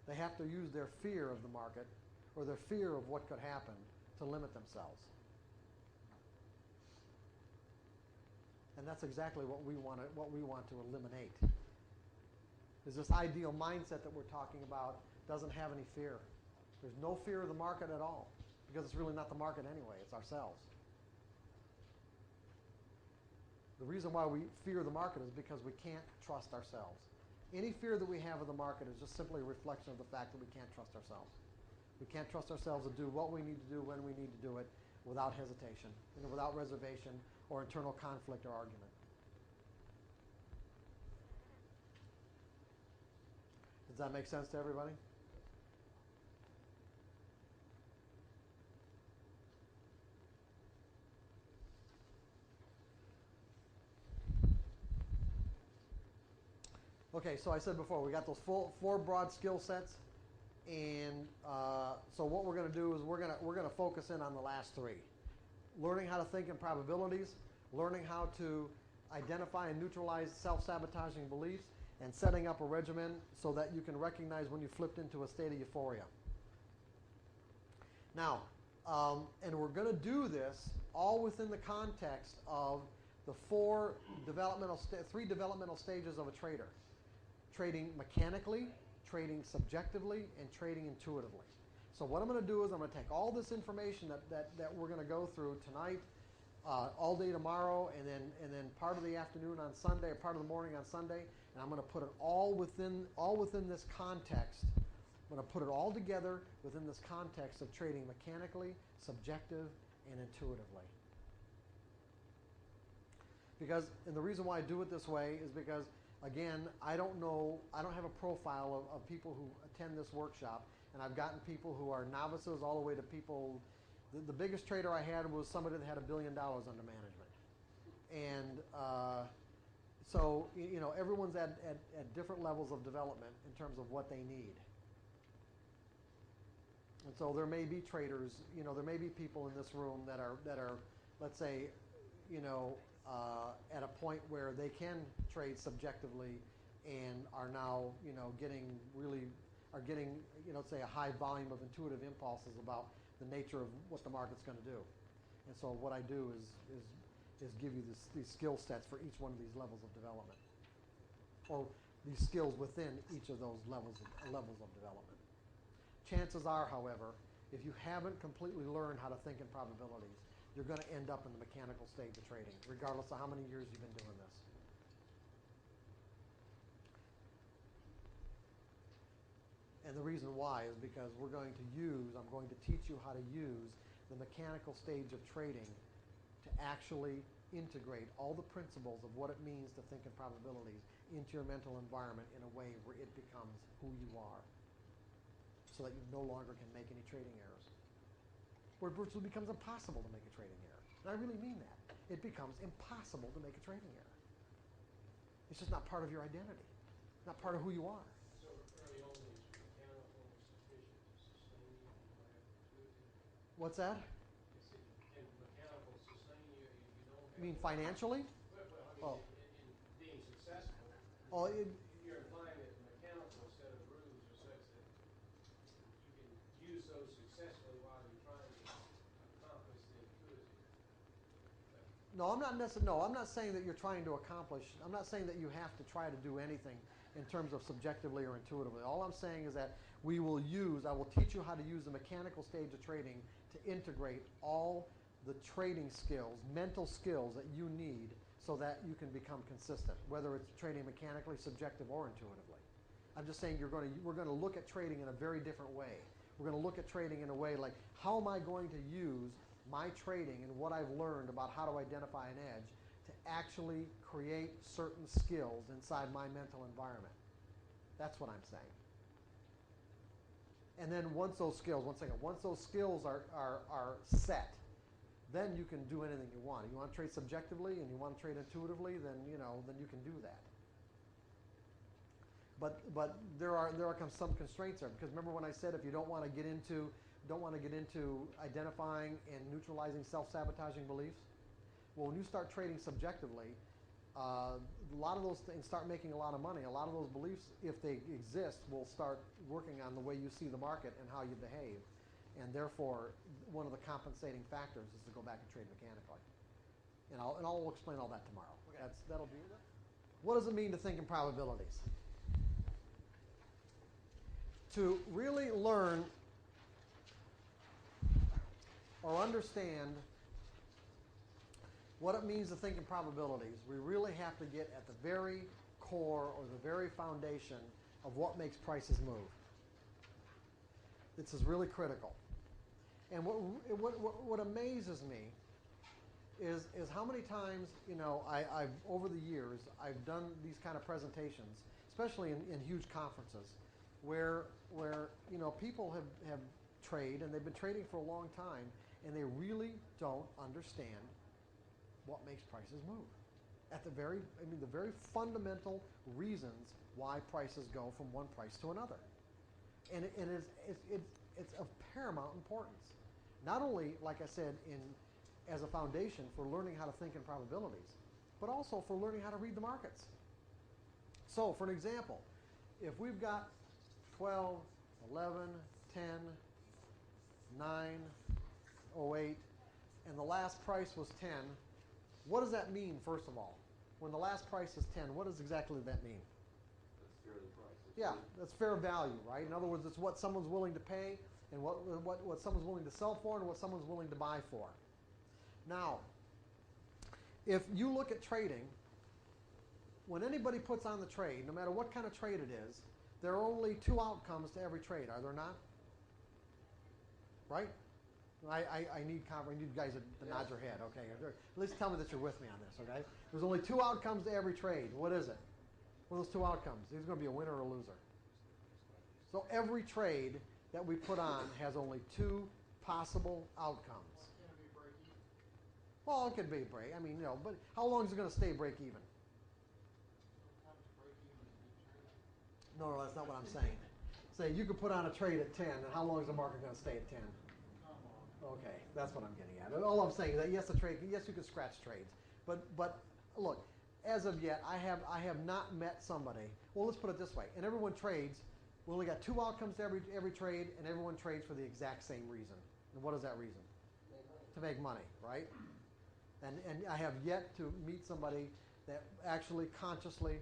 They have to use their fear of the market or their fear of what could happen to limit themselves. And that's exactly what we want to eliminate. Is this ideal mindset that we're talking about doesn't have any fear. There's no fear of the market at all, because it's really not the market anyway, it's ourselves. The reason why we fear the market is because we can't trust ourselves. Any fear that we have of the market is just simply a reflection of the fact that we can't trust ourselves. We can't trust ourselves to do what we need to do when we need to do it without hesitation, and without reservation or internal conflict or argument. Does that make sense to everybody? Okay, so I said before, we got those four broad skill sets, and so what we're going to do is we're going to focus in on the last three. Learning how to think in probabilities, learning how to identify and neutralize self-sabotaging beliefs, and setting up a regimen so that you can recognize when you flipped into a state of euphoria. Now, and we're going to do this all within the context of the three developmental stages of a trader. Trading mechanically, trading subjectively, and trading intuitively. So what I'm going to do is I'm going to take all this information that we're going to go through tonight, all day tomorrow, and then part of the afternoon on Sunday, or part of the morning on Sunday, and I'm going to put it all within this context. I'm going to put it all together within this context of trading mechanically, subjective, and intuitively. And the reason why I do it this way is because, again, I don't have a profile of people who attend this workshop, and I've gotten people who are novices all the way to people. The biggest trader I had was somebody that had $1 billion under management. And so, everyone's at different levels of development in terms of what they need. And so there may be traders, there may be people in this room that are, let's say, at a point where they can trade subjectively and are now, getting, say, a high volume of intuitive impulses about the nature of what the market's going to do. And so what I do is give you these skill sets for each one of these levels of development, or these skills within each of those levels of development. Chances are, however, if you haven't completely learned how to think in probabilities, you're going to end up in the mechanical stage of trading, regardless of how many years you've been doing this. And the reason why is because I'm going to teach you how to use the mechanical stage of trading to actually integrate all the principles of what it means to think in probabilities into your mental environment in a way where it becomes who you are, so that you no longer can make any trading errors. Where it virtually becomes impossible to make a trading error. And I really mean that. It becomes impossible to make a trading error. It's just not part of your identity, not part of who you are. So early on, is mechanical sufficient to sustain you if you don't have intuitive? What's that? Can mechanical sustain you if you don't have? You mean financially? Well, in being successful, Oh, you're implying that the mechanical set of rules are such that you can use those successfully while you're trying to accomplish the intuitive. No, I'm not saying that you're trying to accomplish. I'm not saying that you have to try to do anything in terms of subjectively or intuitively. All I'm saying is that I will teach you how to use the mechanical stage of trading to integrate all the trading skills, mental skills that you need so that you can become consistent, whether it's trading mechanically, subjective, or intuitively. I'm just saying we're going to look at trading in a very different way. We're going to look at trading in a way like, how am I going to use my trading and what I've learned about how to identify an edge to actually create certain skills inside my mental environment. That's what I'm saying. And then once those skills are set, then you can do anything you want. If you want to trade subjectively and you want to trade intuitively, then you can do that. But there are some constraints there, because remember when I said if you don't want to get into identifying and neutralizing self-sabotaging beliefs? Well, when you start trading subjectively, a lot of those things start making a lot of money. A lot of those beliefs, if they exist, will start working on the way you see the market and how you behave. And therefore, one of the compensating factors is to go back and trade mechanically. And I'll explain all that tomorrow. That'll be. What does it mean to think in probabilities? To really learn or understand what it means to think in probabilities, we really have to get at the very core or the very foundation of what makes prices move. This is really critical. And what amazes me is how many times, I've over the years, I've done these kind of presentations, especially in huge conferences, where people have traded, and they've been trading for a long time, and they really don't understand what makes prices move. At the very fundamental reasons why prices go from one price to another. And it's of paramount importance. Not only, like I said, as a foundation for learning how to think in probabilities, but also for learning how to read the markets. So, for an example, if we've got 12, 11, 10, 9, 08, and the last price was 10, what does that mean, first of all? When the last price is 10, what does exactly that mean? That's fairly priced. Yeah, that's fair value, right? In other words, it's what someone's willing to pay and what someone's willing to sell for and what someone's willing to buy for. Now, if you look at trading, when anybody puts on the trade, no matter what kind of trade it is, there are only two outcomes to every trade, are there not? Right? I need you guys to nod your head, okay? At least tell me that you're with me on this, okay? There's only two outcomes to every trade. What is it? What are those two outcomes? There's going to be a winner or a loser. So every trade that we put on has only two possible outcomes. Well, it could be break. But how long is it going to stay break even? No, that's not what I'm saying. Say you could put on a trade at 10, and how long is the market going to stay at 10? Okay, that's what I'm getting at. All I'm saying is that yes, you could scratch trades, but look, as of yet, I have not met somebody. Well, let's put it this way: and everyone trades. We only got two outcomes to every trade, and everyone trades for the exact same reason. And what is that reason? To make money, right? And I have yet to meet somebody that actually consciously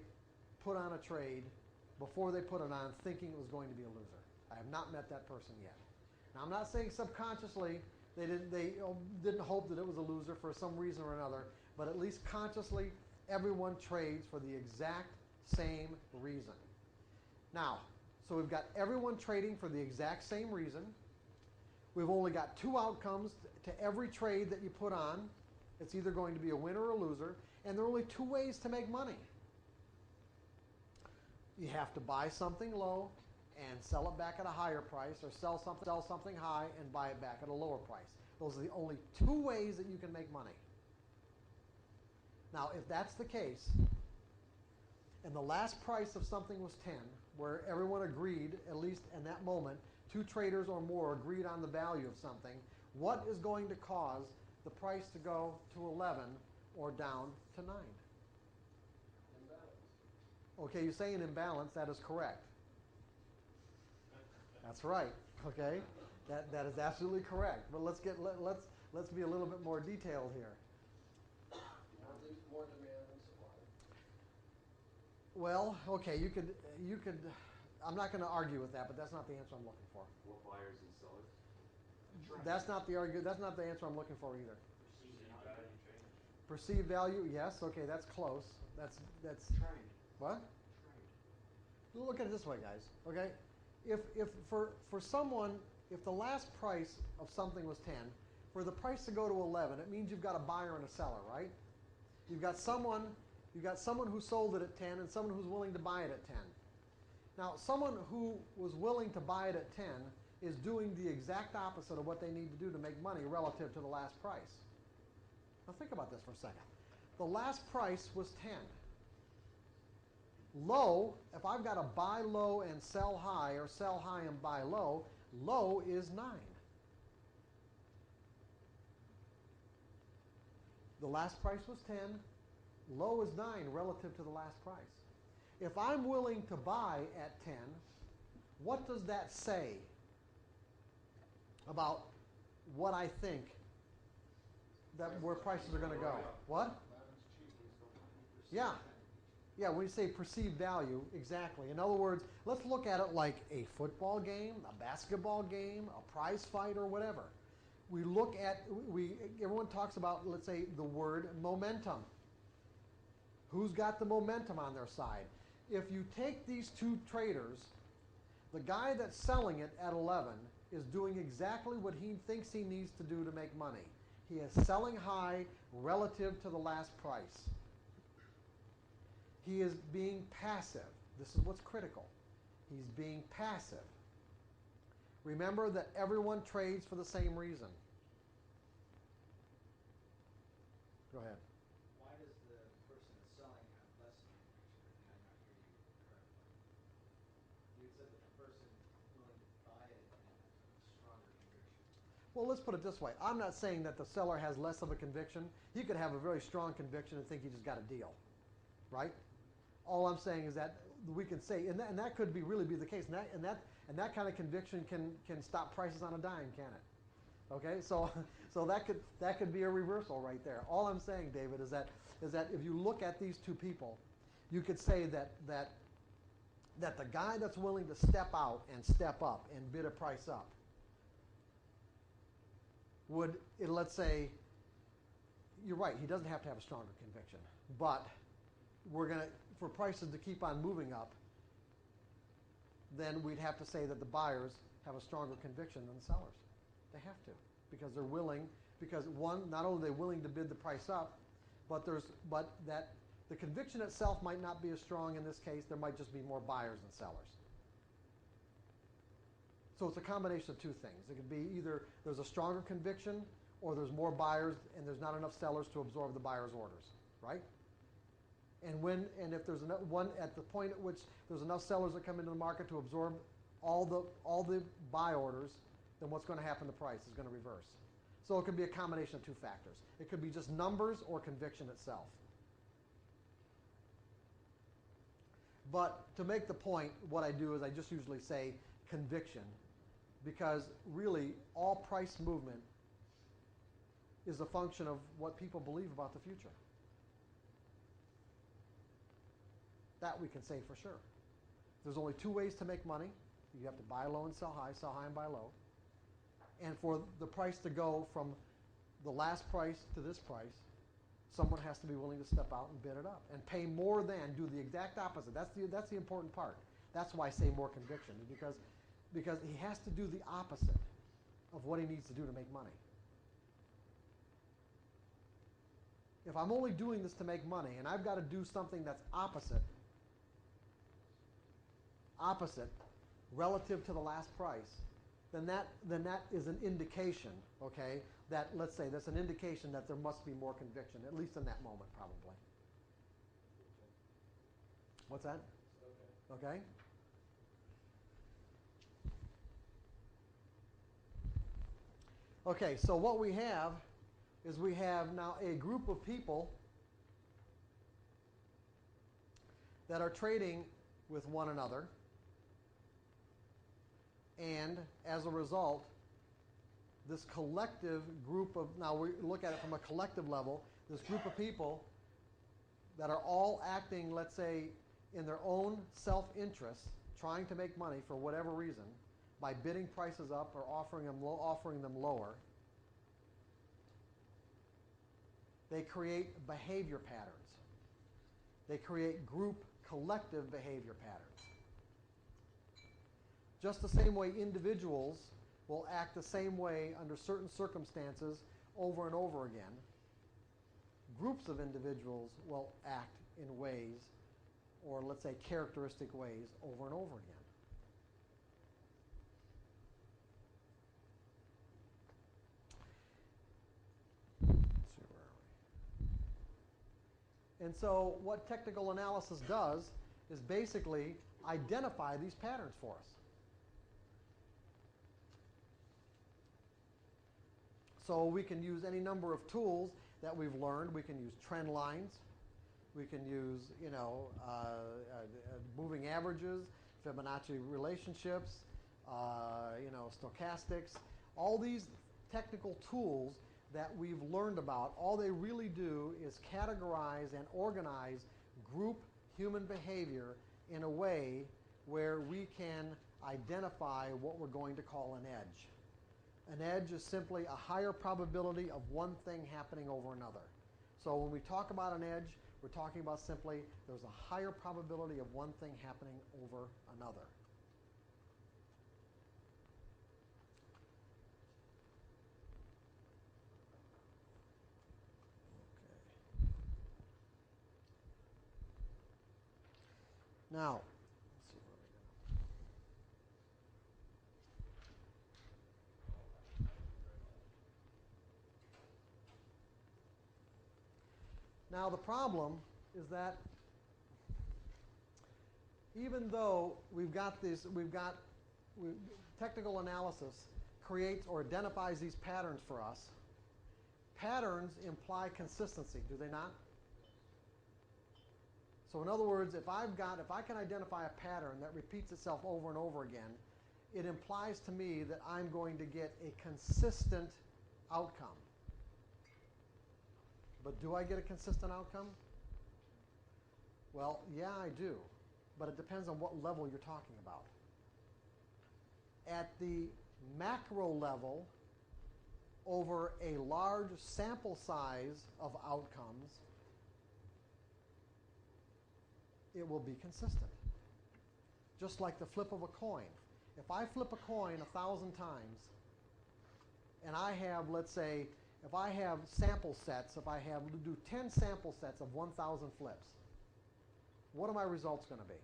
put on a trade before they put it on, thinking it was going to be a loser. I have not met that person yet. Now, I'm not saying subconsciously they didn't hope that it was a loser for some reason or another, but at least consciously, everyone trades for the exact same reason. Now, so we've got everyone trading for the exact same reason. We've only got two outcomes to every trade that you put on. It's either going to be a winner or a loser, and there are only two ways to make money. You have to buy something low and sell it back at a higher price, or sell something high and buy it back at a lower price. Those are the only two ways that you can make money. Now, if that's the case, and the last price of something was 10, where everyone agreed, at least in that moment, two traders or more agreed on the value of something, what is going to cause the price to go to 11 or down to 9? Imbalance. Okay, you're saying imbalance. That is correct. That's right. Okay, that is absolutely correct. But let's be a little bit more detailed here. More demand than supply. Well, okay, you could. I'm not going to argue with that, but that's not the answer I'm looking for. What buyers and sellers? That's not the answer I'm looking for either. Perceived value, yes. Okay, that's close. That's Trade. what? Trade. Look at it this way, guys. Okay, if for someone, if the last price of something was 10, for the price to go to 11, it means you've got a buyer and a seller, right? You've got someone who sold it at 10 and someone who's willing to buy it at 10. Now, someone who was willing to buy it at 10 is doing the exact opposite of what they need to do to make money relative to the last price. Now think about this for a second. The last price was 10. Low, if I've got to buy low and sell high, or sell high and buy low, low is 9. The last price was 10. Low is 9 relative to the last price. If I'm willing to buy at 10, what does that say about what I think where prices are going to go. What? Yeah. Yeah, when you say perceived value, exactly. In other words, let's look at it like a football game, a basketball game, a prize fight, or whatever. We look at, everyone talks about, let's say, the word momentum. Who's got the momentum on their side? If you take these two traders, the guy that's selling it at 11 is doing exactly what he thinks he needs to do to make money. He is selling high relative to the last price. He is being passive. This is what's critical. He's being passive. Remember that everyone trades for the same reason. Go ahead. Why does the person that's selling have less of a conviction? Did I not hear you correctly? You said that the person willing to buy it has a stronger conviction. Well, let's put it this way. I'm not saying that the seller has less of a conviction. He could have a very strong conviction and think he just got a deal, right? All I'm saying is that we can say, and that could really be the case, and that kind of conviction can stop prices on a dime, can it? Okay, so that could be a reversal right there. All I'm saying, David, is that if you look at these two people, you could say that the guy that's willing to step out and step up and bid a price up would, let's say, you're right, he doesn't have to have a stronger conviction, but we're going to, for prices to keep on moving up, then we'd have to say that the buyers have a stronger conviction than the sellers. They have to, because they're willing, because one, not only are they willing to bid the price up, but that the conviction itself might not be as strong in this case. There might just be more buyers than sellers. So it's a combination of two things. It could be either there's a stronger conviction, or there's more buyers and there's not enough sellers to absorb the buyer's orders, right? And if there's one at the point at which there's enough sellers that come into the market to absorb all the buy orders, then what's going to happen? The price is going to reverse. So it could be a combination of two factors. It could be just numbers or conviction itself. But to make the point, what I do is I just usually say conviction, because really all price movement is a function of what people believe about the future. That we can say for sure. There's only two ways to make money. You have to buy low and sell high and buy low. And for the price to go from the last price to this price, someone has to be willing to step out and bid it up and pay more than, do the exact opposite. That's the important part. That's why I say more conviction, because he has to do the opposite of what he needs to do to make money. If I'm only doing this to make money and I've got to do something that's opposite relative to the last price, then that is an indication, okay, that, let's say, that's an indication that there must be more conviction, at least in that moment, probably. What's that? Okay? Okay, so what we have is we have now a group of people that are trading with one another, and as a result, this collective group of, now we look at it from a collective level, this group of people that are all acting, let's say, in their own self-interest, trying to make money for whatever reason, by bidding prices up or offering them lower, they create behavior patterns. They create group collective behavior patterns. Just the same way individuals will act the same way under certain circumstances over and over again, groups of individuals will act in ways, or let's say characteristic ways, over and over again. Let's see, where are we? And so what technical analysis does is basically identify these patterns for us. So we can use any number of tools that we've learned. We can use trend lines. We can use, moving averages, Fibonacci relationships, stochastics. All these technical tools that we've learned about, all they really do is categorize and organize group human behavior in a way where we can identify what we're going to call an edge. An edge is simply a higher probability of one thing happening over another. So when we talk about an edge, we're talking about simply there's a higher probability of one thing happening over another. Now, let's see where we go. Now the problem is that even though technical analysis creates or identifies these patterns for us, patterns imply consistency, do they not? So in other words, if I can identify a pattern that repeats itself over and over again, it implies to me that I'm going to get a consistent outcome. But do I get a consistent outcome? Well, yeah, I do. But it depends on what level you're talking about. At the macro level, over a large sample size of outcomes, it will be consistent. Just like the flip of a coin. If I flip a coin 1,000 times, and I have, let's say, if I have sample sets, if I have to do 10 sample sets of 1,000 flips, what are my results going to be?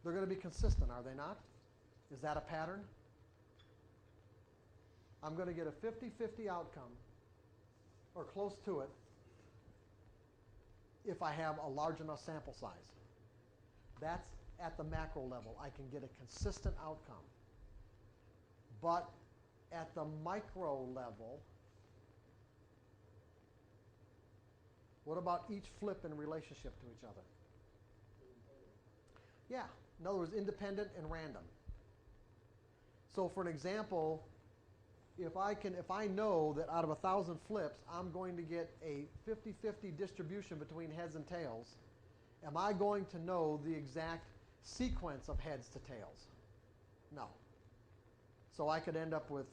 They're going to be consistent, are they not? Is that a pattern? I'm going to get a 50-50 outcome, or close to it, if I have a large enough sample size. That's at the macro level. I can get a consistent outcome. But at the micro level, what about each flip in relationship to each other? Yeah, in other words, independent and random. So for an example, if I know that out of 1,000 flips, I'm going to get a 50-50 distribution between heads and tails, am I going to know the exact sequence of heads to tails? No. So I could end up with,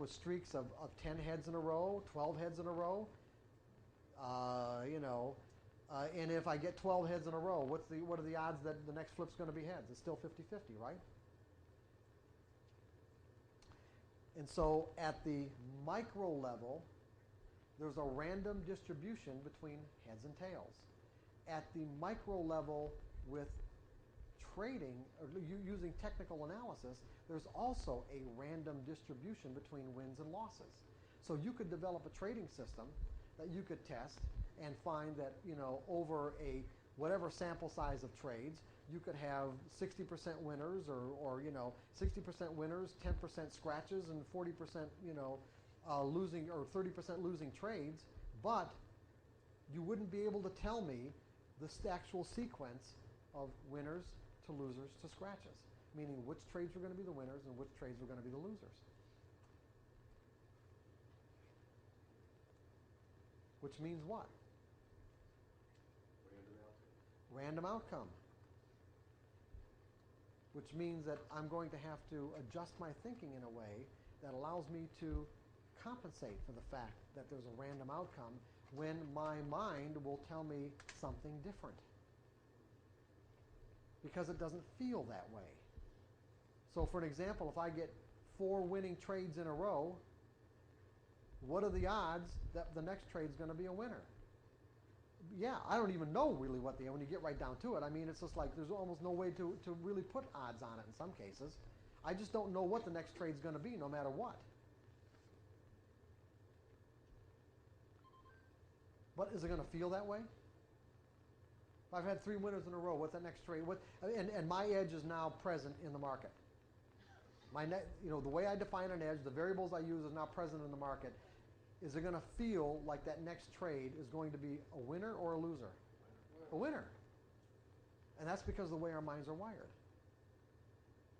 streaks of 10 heads in a row, 12 heads in a row, and if I get 12 heads in a row, what are the odds that the next flip's going to be heads? It's still 50-50, right? And so at the micro level, there's a random distribution between heads and tails. At the micro level with trading, or using technical analysis, there's also a random distribution between wins and losses. So you could develop a trading system that you could test and find that, over a whatever sample size of trades, you could have 60% winners or 60% winners, 10% scratches, and 40% losing, or 30% losing trades, but you wouldn't be able to tell me the actual sequence of winners to losers to scratches, meaning which trades were going to be the winners and which trades were going to be the losers. Which means what? Random outcome. Which means that I'm going to have to adjust my thinking in a way that allows me to compensate for the fact that there's a random outcome when my mind will tell me something different. Because it doesn't feel that way. So for an example, if I get 4 winning trades in a row, what are the odds that the next trade is going to be a winner? Yeah, I don't even know really what when you get right down to it. I mean, it's just like there's almost no way to really put odds on it in some cases. I just don't know what the next trade is going to be no matter what. But is it going to feel that way? If I've had 3 winners in a row, what's that next trade? And my edge is now present in the market. The way I define an edge, the variables I use is now present in the market. Is it going to feel like that next trade is going to be a winner or a loser? A winner. And that's because of the way our minds are wired.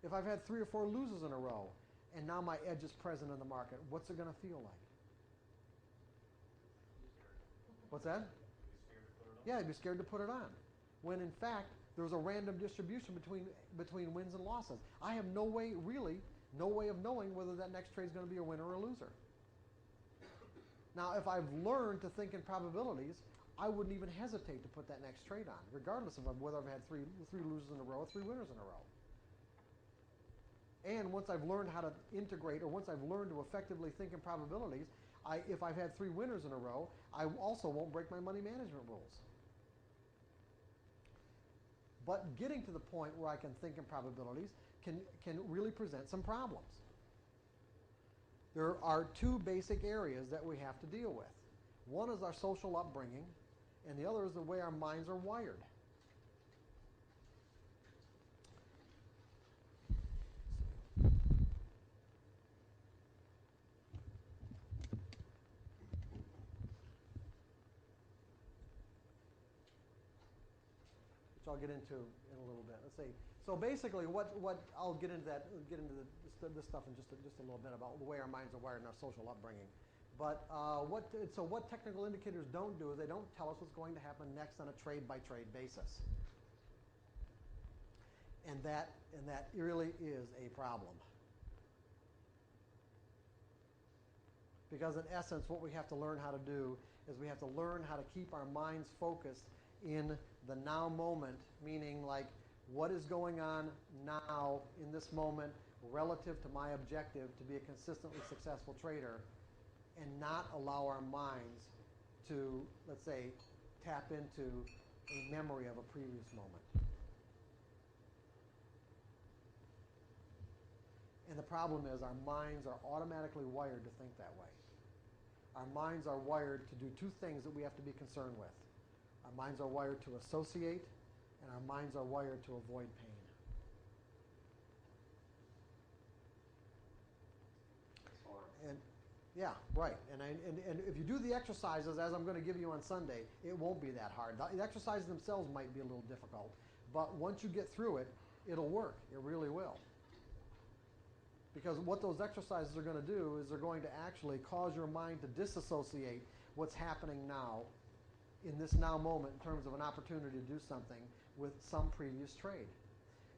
If I've had 3 or 4 losers in a row, and now my edge is present in the market, what's it going to feel like? What's that? Yeah, I'd be scared to put it on. When in fact, there's a random distribution between wins and losses. I have no way, really, no way of knowing whether that next trade is going to be a winner or a loser. Now, if I've learned to think in probabilities, I wouldn't even hesitate to put that next trade on, regardless of whether I've had three losers in a row or 3 winners in a row. And once I've learned how to integrate, or once I've learned to effectively think in probabilities, if I've had 3 winners in a row, I also won't break my money management rules. But getting to the point where I can think in probabilities can really present some problems. There are 2 basic areas that we have to deal with. One is our social upbringing, and the other is the way our minds are wired. Which I'll get into in a little bit. Let's see. So basically, what I'll get into this stuff in just a little bit about the way our minds are wired and our social upbringing. But what technical indicators don't do is they don't tell us what's going to happen next on a trade-by-trade basis. And that really is a problem. Because in essence, what we have to learn how to do is we have to learn how to keep our minds focused in the now moment, meaning like what is going on now in this moment relative to my objective to be a consistently successful trader, and not allow our minds to, let's say, tap into a memory of a previous moment. And the problem is our minds are automatically wired to think that way. Our minds are wired to do 2 things that we have to be concerned with. Our minds are wired to associate, and our minds are wired to avoid pain. It's hard. And yeah, right. And if you do the exercises as I'm going to give you on Sunday, it won't be that hard. The exercises themselves might be a little difficult, but once you get through it, it'll work. It really will. Because what those exercises are going to do is they're going to actually cause your mind to disassociate what's happening now in this now moment in terms of an opportunity to do something with some previous trade.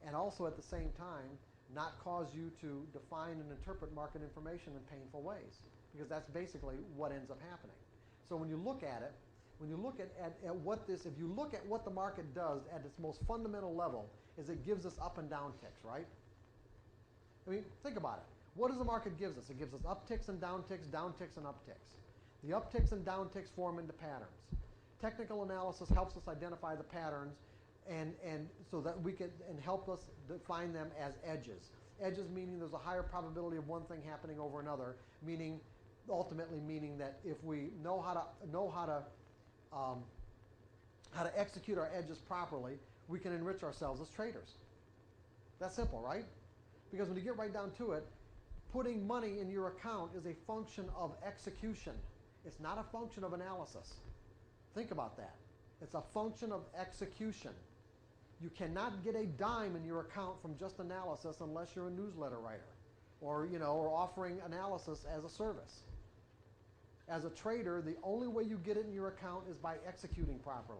And also at the same time, not cause you to define and interpret market information in painful ways, because that's basically what ends up happening. So when you look at it, when you look at what this, if you look at what the market does at its most fundamental level, is it gives us up and down ticks, right? I mean, think about it. What does the market gives us? It gives us upticks and downticks and upticks. The upticks and downticks form into patterns. Technical analysis helps us identify the patterns and so that we can and help us define them as edges. Edges meaning there's a higher probability of one thing happening over another, meaning ultimately meaning that if we know how to execute our edges properly, we can enrich ourselves as traders. That's simple, right? Because when you get right down to it, putting money in your account is a function of execution. It's not a function of analysis. Think about that. It's a function of execution. You cannot get a dime in your account from just analysis unless you're a newsletter writer or offering analysis as a service. As a trader, the only way you get it in your account is by executing properly.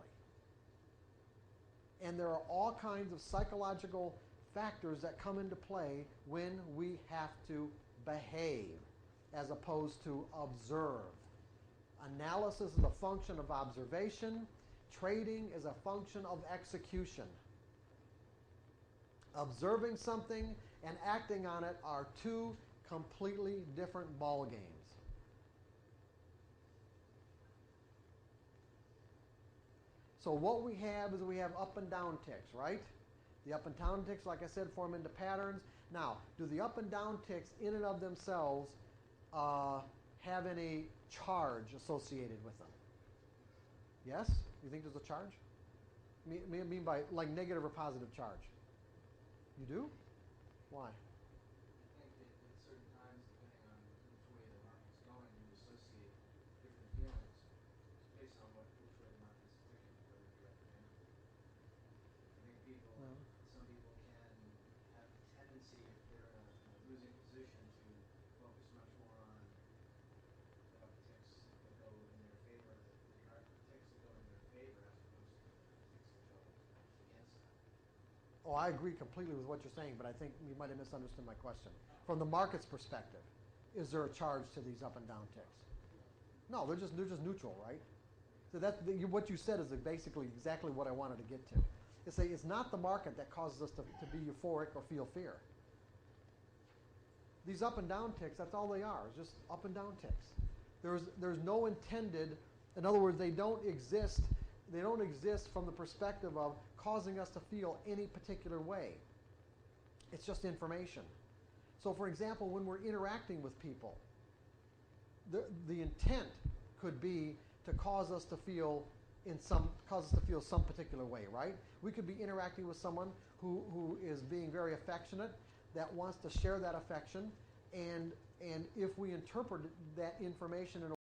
And there are all kinds of psychological factors that come into play when we have to behave as opposed to observe. Analysis is a function of observation. Trading is a function of execution. Observing something and acting on it are 2 completely different ball games. So what we have is we have up and down ticks, right? The up and down ticks, like I said, form into patterns. Now, do the up and down ticks in and of themselves have any charge associated with them? Yes? You think there's a charge? I mean by like negative or positive charge? You do? Why? I think that at certain times, depending on which way the market's going, you associate different feelings based on which way the market's ticking, whether you're up or down. I think some people can have a tendency, if they're in a losing position, to Oh, I agree completely with what you're saying, but I think you might have misunderstood my question. From the market's perspective, is there a charge to these up and down ticks? No, they're just neutral, right? So what you said is basically exactly what I wanted to get to. It's not the market that causes us to be euphoric or feel fear. These up and down ticks, that's all they are, it's just up and down ticks. There's no intended, in other words, they don't exist from the perspective of causing us to feel any particular way. It's just information. So for example, when we're interacting with people, the intent could be to cause us to feel some particular way, right? We could be interacting with someone who is being very affectionate, that wants to share that affection, and if we interpret that information in a